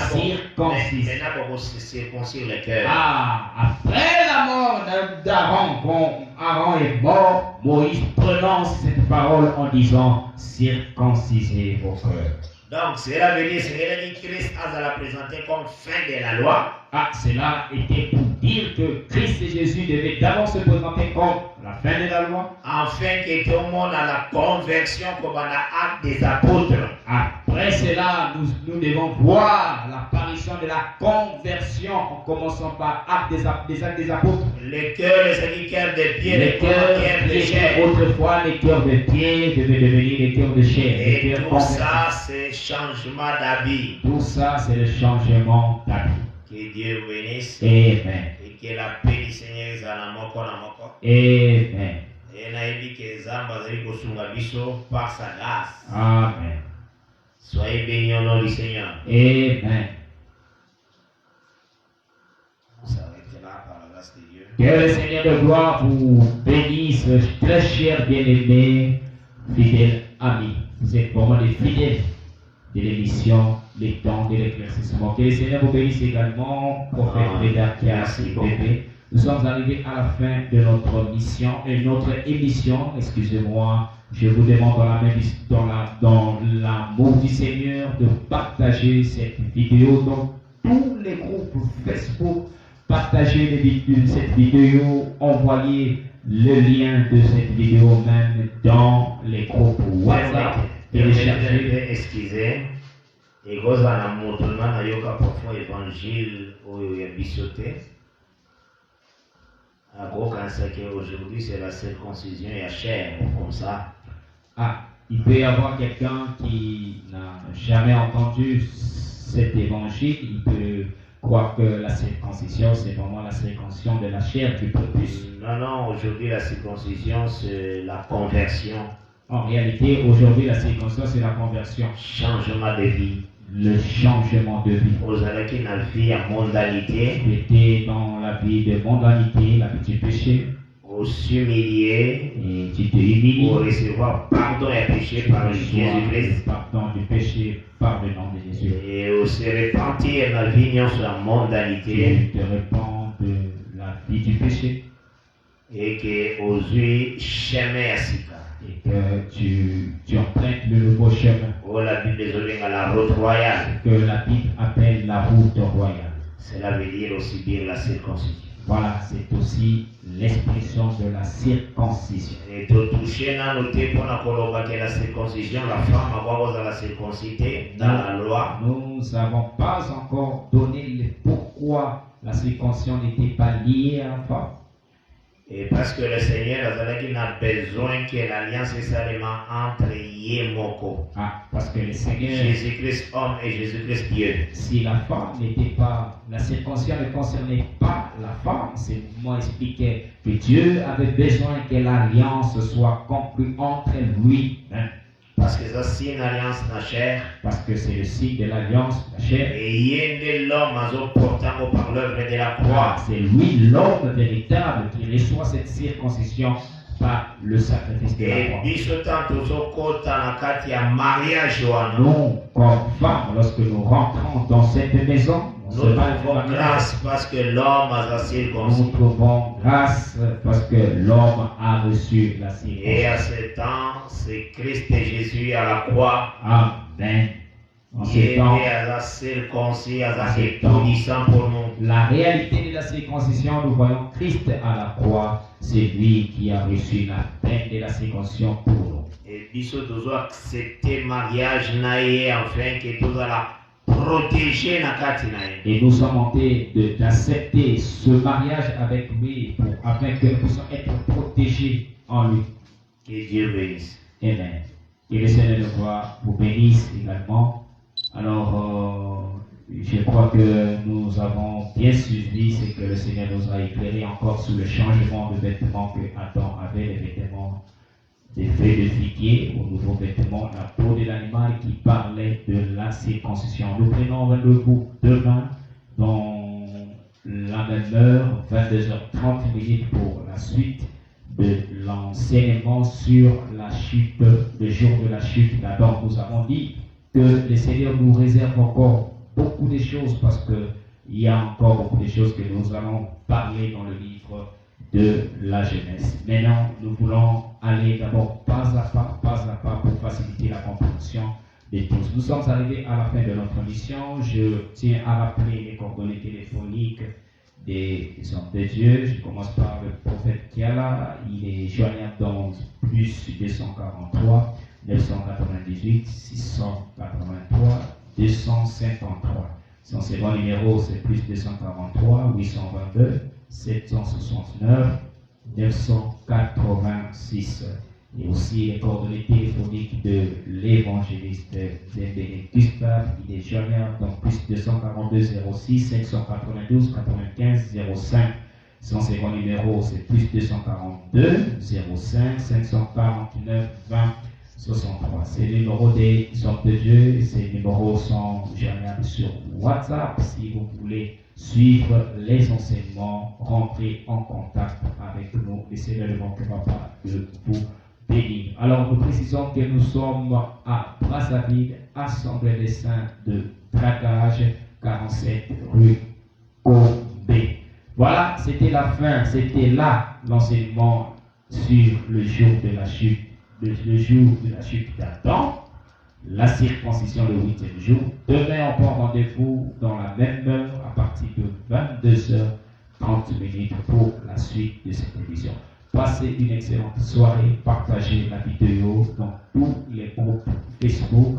circoncis. Maintenant, pour circoncire le cœur. Après la mort d'Aaron, quand Aaron est mort, Moïse prononce cette parole en disant circoncisez vos cœurs. Donc, cela veut dire que Christ a la présenté comme fin de la loi. Cela était pour dire que Christ et Jésus devaient d'abord se présenter comme la fin de la loi. Afin que tout le monde a la conversion comme un acte des apôtres. Après Après cela, nous devons voir l'apparition de la conversion en commençant par Actes des Apôtres. Les cœurs, les cœurs de pierre, Les cœurs de chair. autrefois, les cœurs de pierre devaient devenir les cœurs de chair. les Et cœurs tout convertis. ça, c'est changement d'habit. Tout ça, c'est le changement d'habit. Que Dieu vous bénisse. Amen. Et que la paix du Seigneur soit na moko. Amen. Et naïbi que Zamba zali kosunga biso par sa grâce. Amen. Soyez bénis au nom du Seigneur. Amen. On s'arrêtera par la grâce de Dieu. Que le Seigneur de gloire vous bénisse, très chers bien-aimés, fidèles amis. Vous êtes vraiment des fidèles de l'émission Les temps de l'éclaircissement. Que le Seigneur vous bénisse également, prophète Merci Bédarkia beaucoup. Bébé. Nous sommes arrivés à la fin de notre mission et notre émission. Excusez-moi, je vous demande dans l'amour du Seigneur de partager cette vidéo dans tous les groupes Facebook. Partagez cette vidéo, envoyez le lien de cette vidéo même dans les groupes WhatsApp. Téléchargez. Excusez. Et cause à la montrement na yoka parfois évangile au bisoté. À gros cancer aujourd'hui c'est la circoncision et la chair comme ça. Ah, il peut y avoir quelqu'un qui n'a jamais entendu cet évangile, il peut croire que la circoncision, c'est vraiment la circoncision de la chair du prépuce. Non, aujourd'hui la circoncision c'est la conversion. En réalité, aujourd'hui, la circoncision, c'est la conversion, Changement de vie. le changement de vie. Aux allez qui n'a vie en mondalité, Tu étais dans la vie de mondanité, la vie du péché, au s'humilier, et tu te humilies. pour recevoir pardon et péché par Jésus-Christ. Pardon du péché par le nom de Jésus. Et au se repentir la vie sur la mondalité. Tu te répands de la vie du péché Et que aux yeux chemin à Sika. et que tu empruntes le nouveau chemin Oh la Bible désolée à la route royale. que la Bible appelle la route royale. Cela veut dire aussi bien la circoncision. Voilà, c'est aussi l'expression de la circoncision. Et tout touché n'a noté pour la circoncision, la femme a voir la circoncité dans la loi. Nous n'avons pas encore donné le pourquoi la circoncision n'était pas liée à la femme. Et parce que le Seigneur n'a besoin que l'alliance est seulement entre Yemoko, Ah, parce que le Seigneur, Jésus-Christ homme et Jésus-Christ Dieu. si la femme n'était pas, la circoncision ne concernait pas la femme, c'est moi expliquer que Dieu avait besoin que l'alliance soit conclue entre lui-même. Parce que ça, c'est une alliance na chair. Parce que c'est le signe de l'alliance, la chair. Et yende l'homme a portant par l'œuvre de la croix. C'est lui l'homme véritable qui reçoit cette circoncision par le sacrifice de la Et croix. bisotant tozokota na kati ya mariage wana. Nous, comme femmes, lorsque nous rentrons dans cette maison, Nous trouvons grâce parce que l'homme a sa nous circoncision. trouvons grâce parce que l'homme a reçu la Et à circoncision. ce temps, c'est Christ et Jésus à la croix. Amen. En Il ce est temps, à la circoncision, à la En ce temps. étourdissant pour nous. la réalité de la circoncision, nous voyons Christ à la croix. C'est lui qui a reçu la peine de la circoncision pour nous. Et biso dozo accepter mariage naïe afin que tout la protéger na kati naïe. Et nous sommes en train d'accepter ce mariage avec lui afin que nous puissions être protégés en lui. Que Dieu bénisse. Amen. Et le Seigneur de gloire vous bénisse également. Alors, je crois que nous avons bien suivi ce que le Seigneur nous a éclairé encore sur le changement de vêtements que Adam avait, les vêtements des feuilles de figuier, au nouveau vêtement, la peau de l'animal qui parlait de la circoncision. Nous prenons rendez-vous demain dans la même heure, 22h30 pour la suite de l'enseignement sur la chute, le jour de la chute d'Adam. Nous avons dit que le Seigneur nous réserve encore beaucoup de choses parce qu'il y a encore beaucoup de choses que nous allons parler dans le livre de la Genèse. Maintenant, nous voulons aller d'abord pas à pas pour faciliter la compréhension de tous. Nous sommes arrivés à la fin de notre mission. Je tiens à rappeler les coordonnées téléphoniques des hommes de Dieu. Je commence par le prophète Kiala. Il est joignable dans plus 243 998 683 253. Son second numéro, c'est plus 243 822 769 986. Et aussi les coordonnées téléphoniques de l'évangéliste Zembéné Gustave, il est joignable, donc plus 242 06 592 95 05. Son second numéro, c'est plus 242 05 549 20 63. C'est le numéro des hommes de Dieu. Ces numéros sont joignables sur WhatsApp. Si vous voulez suivre les enseignements, rentrer en contact avec nous. Le Seigneur ne manquera pas de vous bénir. Alors, nous précisons que nous sommes à Brazzaville, Assemblée des Saints de Dragage, 47 rue Combé. Voilà, c'était la fin, c'était là l'enseignement sur le jour de la chute. Le jour de la chute d'Adam, la circoncision le 8e jour. Demain, on prend rendez-vous dans la même heure à partir de 22h30 pour la suite de cette émission. Passez une excellente soirée, partagez la vidéo dans tous les groupes Facebook